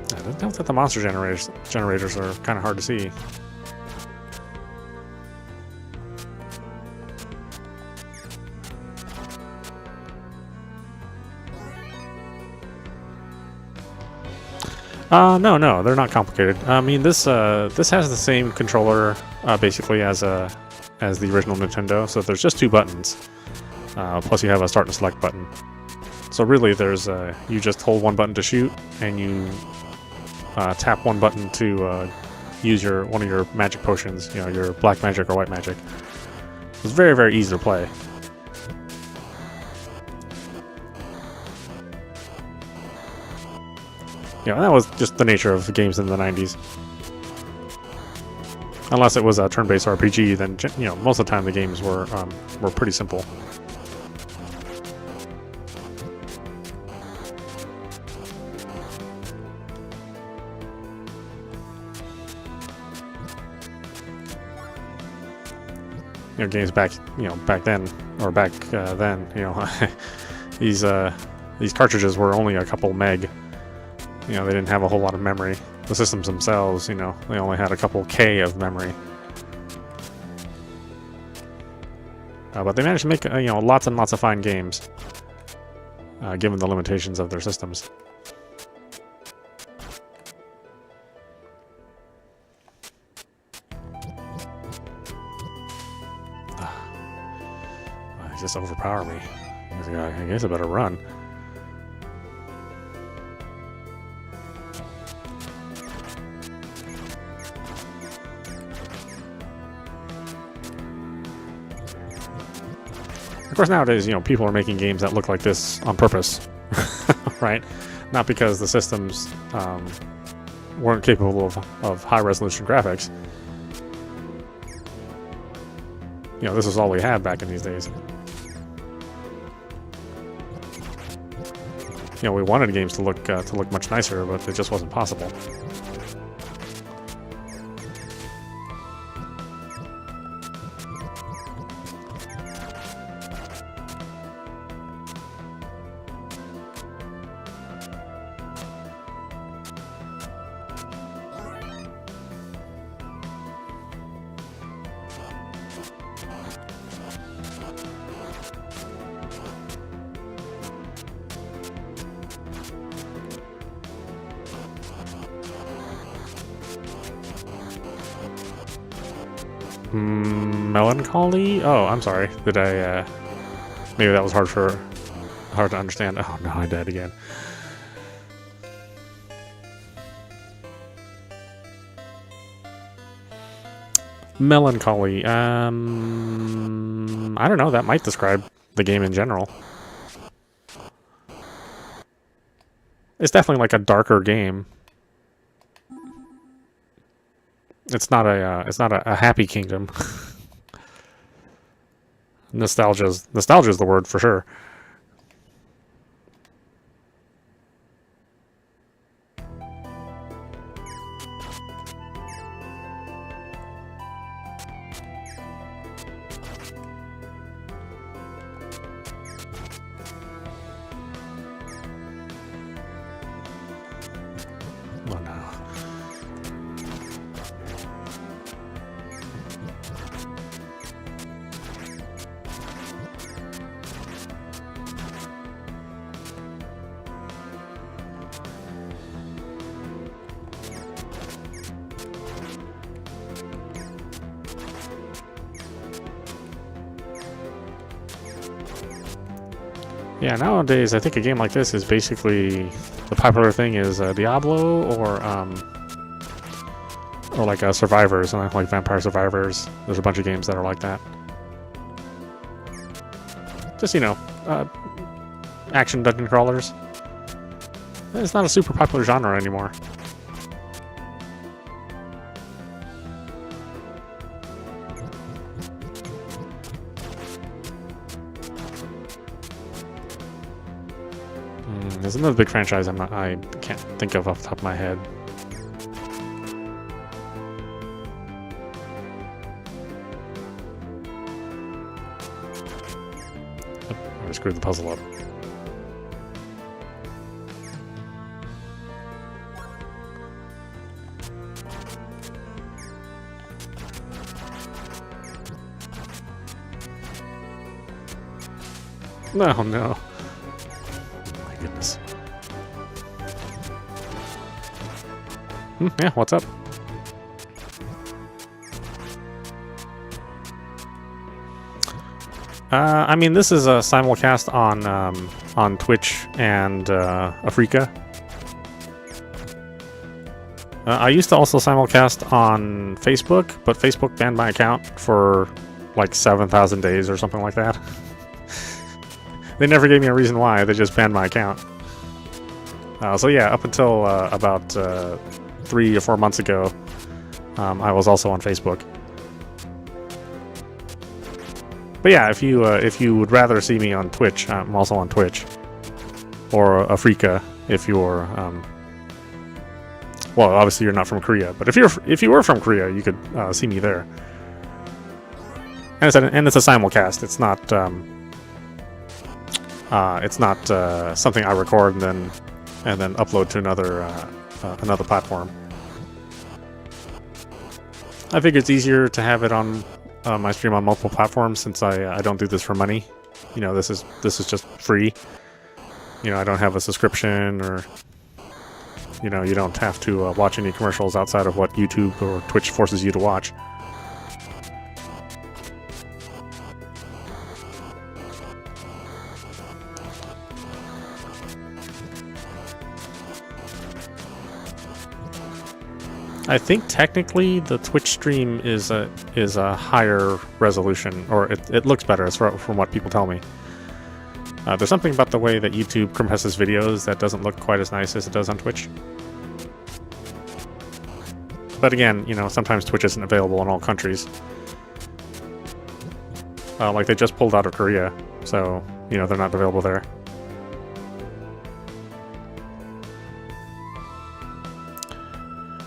I don't think the monster generators are kind of hard to see. No, they're not complicated. I mean, this has the same controller basically as the original Nintendo. So there's just two buttons, plus you have a start and select button. So really, there's you just hold one button to shoot, and you tap one button to use one of your magic potions, you know, your black magic or white magic. It's very, very easy to play. Yeah, that was just the nature of the games in the 90s. Unless it was a turn-based RPG, then you know most of the time the games were pretty simple. games back back then or back then. These cartridges were only a couple meg. They didn't have a whole lot of memory. The systems themselves, they only had a couple K of memory. But they managed to make lots and lots of fine games, given the limitations of their systems. They just overpower me. I guess I better run. Of course, nowadays, people are making games that look like this on purpose, right? Not because the systems weren't capable of high-resolution graphics. This is all we had back in these days. We wanted games to look much nicer, but it just wasn't possible. Melancholy? Oh, I'm sorry. Did I, maybe that was hard to understand. Oh no, I died again. Melancholy. I don't know, that might describe the game in general. It's definitely like a darker game. It's not a happy kingdom. Nostalgia's the word for sure. Oh no. Yeah, nowadays I think a game like this is basically the popular thing is Diablo or like Survivors, like Vampire Survivors. There's a bunch of games that are like that. Just action dungeon crawlers. It's not a super popular genre anymore. There's another big franchise I can't think of off the top of my head. I screwed the puzzle up. No, no. Goodness. Yeah, what's up? I mean, this is a simulcast on Twitch and Africa. I used to also simulcast on Facebook, but Facebook banned my account for like 7,000 days or something like that. They never gave me a reason why, they just banned my account. So yeah, up until about 3 or 4 months ago, I was also on Facebook. But yeah, if you would rather see me on Twitch, I'm also on Twitch. Or Africa, if you're well, obviously you're not from Korea, but if you were from Korea, you could see me there. And it's a simulcast. It's not something I record and then upload to another platform. I figure it's easier to have it on my stream on multiple platforms since I don't do this for money. You know, this is just free. You know, I don't have a subscription, or you know, you don't have to watch any commercials outside of what YouTube or Twitch forces you to watch. I think technically the Twitch stream is a higher resolution, or it looks better as from what people tell me. There's something about the way that YouTube compresses videos that doesn't look quite as nice as it does on Twitch. But again, you know, sometimes Twitch isn't available in all countries. Like they just pulled out of Korea, so you know they're not available there.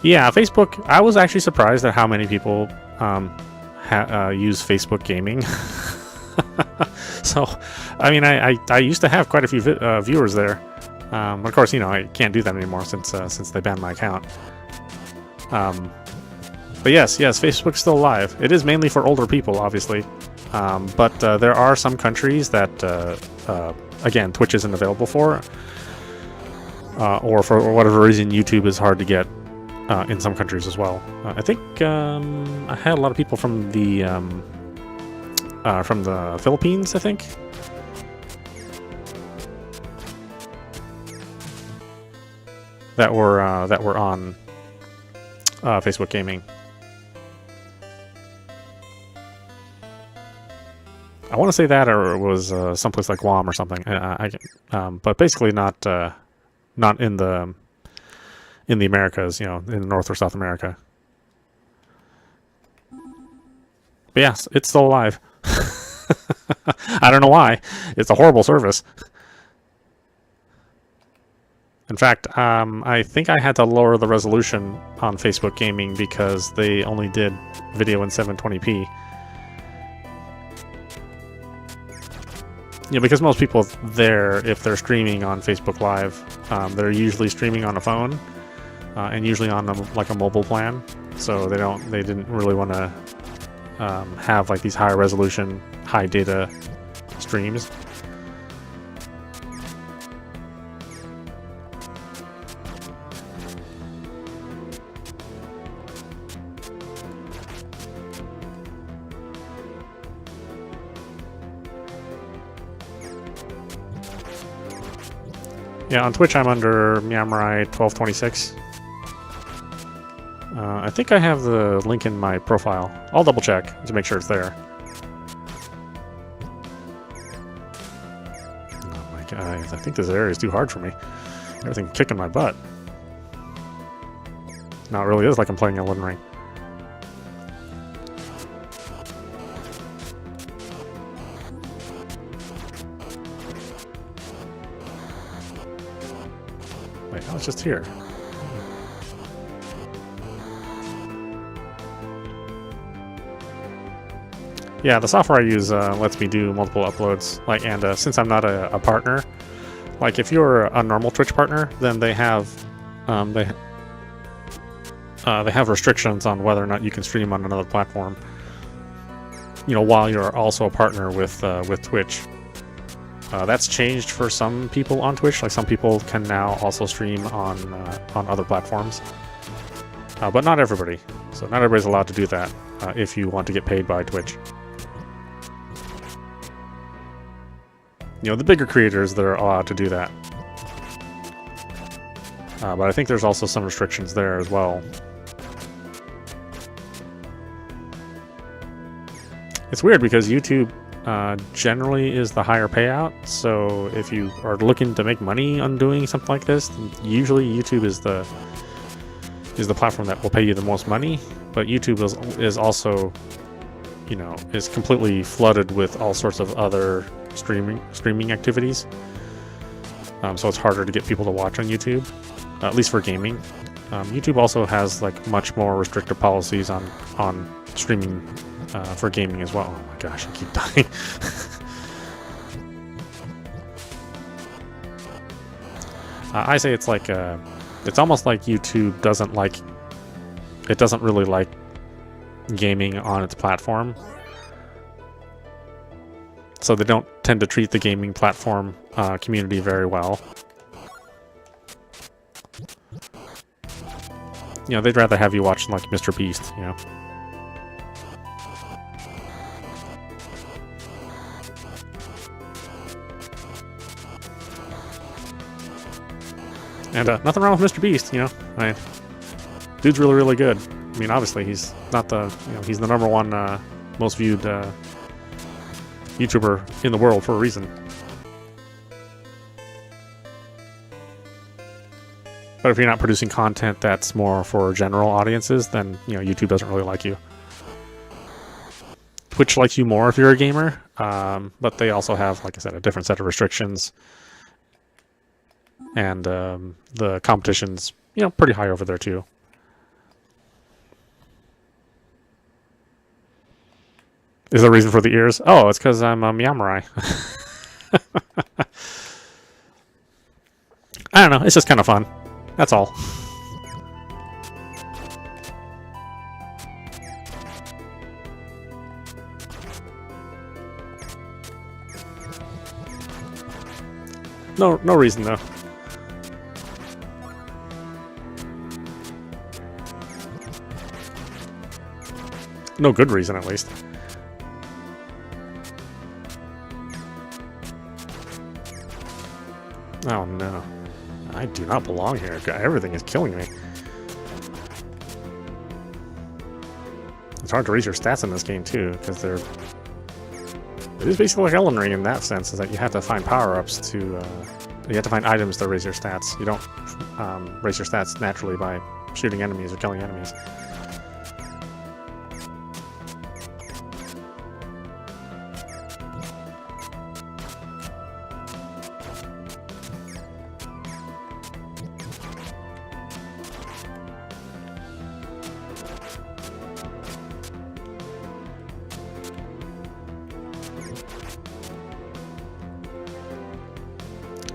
Yeah, Facebook. I was actually surprised at how many people use Facebook gaming. So, I mean, I used to have quite a few viewers there. Of course, you know, I can't do that anymore since they banned my account. But yes, Facebook's still alive. It is mainly for older people, obviously. But there are some countries that, again, Twitch isn't available for. Or for whatever reason, YouTube is hard to get. In some countries as well. I think I had a lot of people from the Philippines, I think. That were on Facebook gaming. I want to say that, or it was someplace like Guam or something. But basically not in the Americas, you know, in North or South America. But yes, it's still alive. I don't know why. It's a horrible service. In fact, I think I had to lower the resolution on Facebook Gaming because they only did video in 720p. You know, because most people there, if they're streaming on Facebook Live, they're usually streaming on a phone. And usually on like a mobile plan, so they didn't really want to have like these high resolution, high data streams. Yeah, on Twitch I'm under meowmurai 1226. I think I have the link in my profile. I'll double check to make sure it's there. Oh my god, I think this area is too hard for me. Everything kicking my butt. No, it really is like I'm playing Elden Ring. Wait, I was just here. Yeah, the software I use lets me do multiple uploads. Like, and since I'm not a partner, like if you're a normal Twitch partner, then they have restrictions on whether or not you can stream on another platform. You know, while you're also a partner with Twitch. That's changed for some people on Twitch. Like some people can now also stream on other platforms, but not everybody. So not everybody's allowed to do that if you want to get paid by Twitch. You know, the bigger creators that are allowed to do that. But I think there's also some restrictions there as well. It's weird because YouTube generally is the higher payout. So if you are looking to make money on doing something like this, usually YouTube is the platform that will pay you the most money. But YouTube is also, you know, is completely flooded with all sorts of other streaming activities, so it's harder to get people to watch on YouTube, at least for gaming. YouTube also has like much more restrictive policies on streaming for gaming as well. Oh my gosh, I keep dying. I say it's like it's almost like YouTube doesn't really like gaming on its platform, so they don't tend to treat the gaming platform community very well. You know, they'd rather have you watching like Mr. Beast, you know. And nothing wrong with Mr. Beast, you know. Dude's really, really good. I mean, obviously, he's not he's the number one most viewed YouTuber in the world for a reason. But if you're not producing content that's more for general audiences, then, you know, YouTube doesn't really like you. Twitch likes you more if you're a gamer, but they also have, like I said, a different set of restrictions. And the competition's, you know, pretty high over there too. Is there a reason for the ears? Oh, it's because I'm a meowmurai. I don't know. It's just kind of fun. That's all. No reason though. No good reason, at least. Oh no. I do not belong here. God, everything is killing me. It's hard to reach your stats in this game too, because it is basically like Elden Ring in that sense, is that you have to find power-ups to, you have to find items to raise your stats. You don't raise your stats naturally by shooting enemies or killing enemies.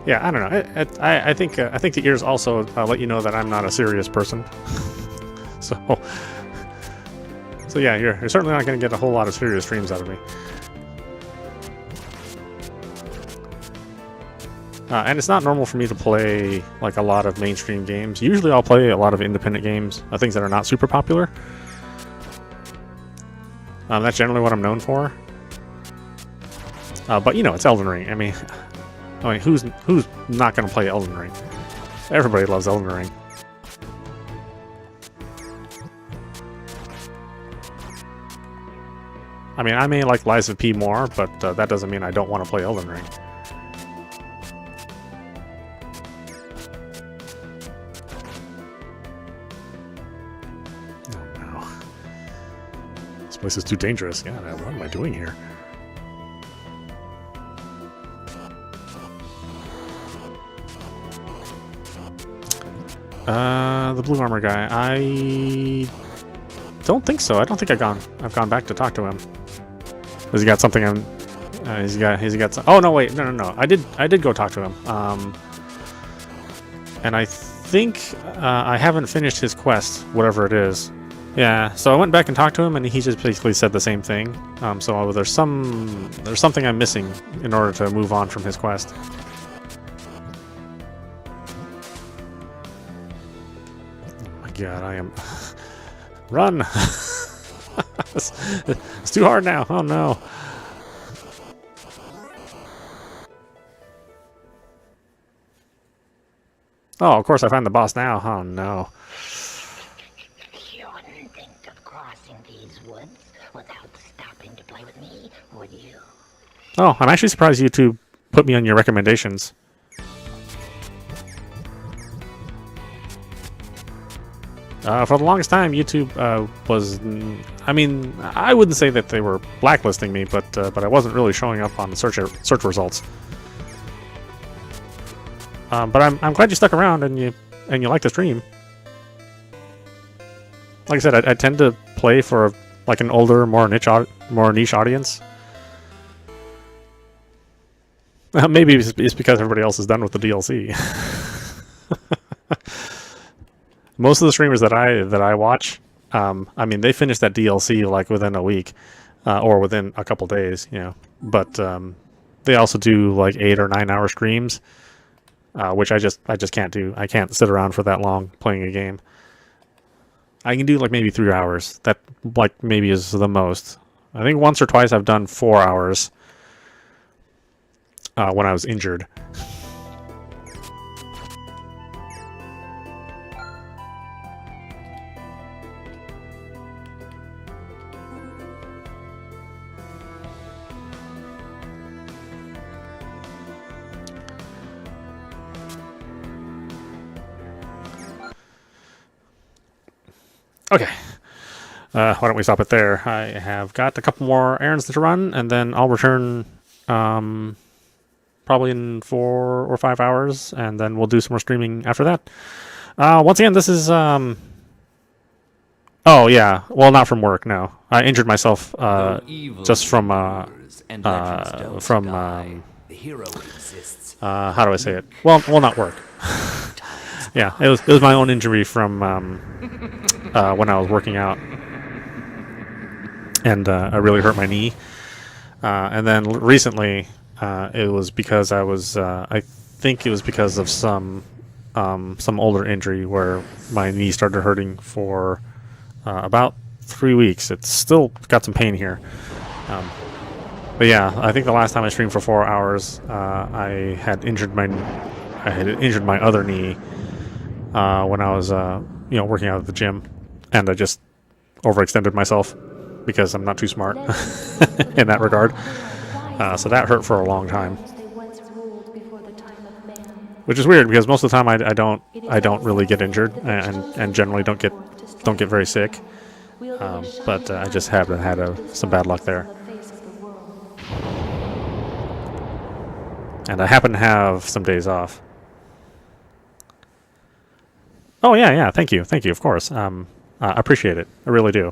Yeah, I don't know. I think the ears also let you know that I'm not a serious person. so yeah, you're certainly not going to get a whole lot of serious streams out of me. And it's not normal for me to play like a lot of mainstream games. Usually I'll play a lot of independent games, things that are not super popular. That's generally what I'm known for. But you know, it's Elden Ring. I mean, who's not going to play Elden Ring? Everybody loves Elden Ring. I mean, I may like Lies of P more, but that doesn't mean I don't want to play Elden Ring. Oh no. This place is too dangerous. God, what am I doing here? The blue armor guy. I don't think so. I don't think I've gone back to talk to him. Has he got something on? Has he got some? Oh no! Wait, no. I did go talk to him. And I think I haven't finished his quest, whatever it is. Yeah. So I went back and talked to him, and he just basically said the same thing. So there's something I'm missing in order to move on from his quest. God, I am... Run! It's too hard now. Oh, no. Oh, of course I find the boss now. Oh, no. You wouldn't think of crossing these woods without stopping to play with me, would you? Oh, I'm actually surprised you two put me on your recommendations. For the longest time, YouTube was... I mean, I wouldn't say that they were blacklisting me, but I wasn't really showing up on the search results. But I'm glad you stuck around and you like the stream. Like I said, I tend to play for like an older, more niche audience. Maybe it's because everybody else is done with the DLC. Most of the streamers that I watch, I mean, they finish that DLC like within a week, or within a couple days, you know. But they also do like 8 or 9 hour streams, which I just can't do. I can't sit around for that long playing a game. I can do like maybe 3 hours. That like maybe is the most. I think once or twice I've done 4 hours when I was injured. Okay, why don't we stop it there? I have got a couple more errands to run, and then I'll return probably in 4 or 5 hours, and then we'll do some more streaming after that. Once again, this is... oh, yeah. Well, not from work, no. I injured myself just from... how do I say it? Well, not work. Yeah, it was my own injury from when I was working out, and I really hurt my knee. And then recently, it was because I was I think it was because of some older injury where my knee started hurting for about 3 weeks. It's still got some pain here. But yeah, I think the last time I streamed for 4 hours, I had injured my other knee when I was working out at the gym, and I just overextended myself because I'm not too smart in that regard. So that hurt for a long time, which is weird because most of the time I don't really get injured and generally don't get very sick. But I just haven't had some bad luck there. And I happen to have some days off. Oh, yeah, thank you, of course. I appreciate it, I really do.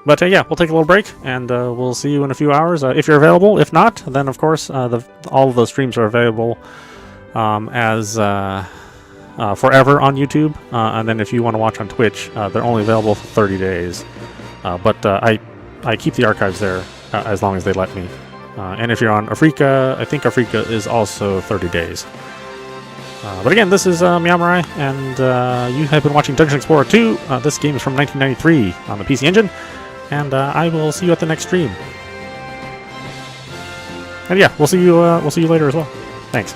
But yeah, we'll take a little break, and we'll see you in a few hours, if you're available. If not, then of course, all of those streams are available as forever on YouTube. And then if you want to watch on Twitch, they're only available for 30 days. But I keep the archives there as long as they let me. And if you're on Africa, I think Africa is also 30 days. But again, this is meowmurai, and you have been watching Dungeon Explorer 2. This game is from 1993 on the PC Engine, and I will see you at the next stream. And yeah, we'll see you later as well. Thanks.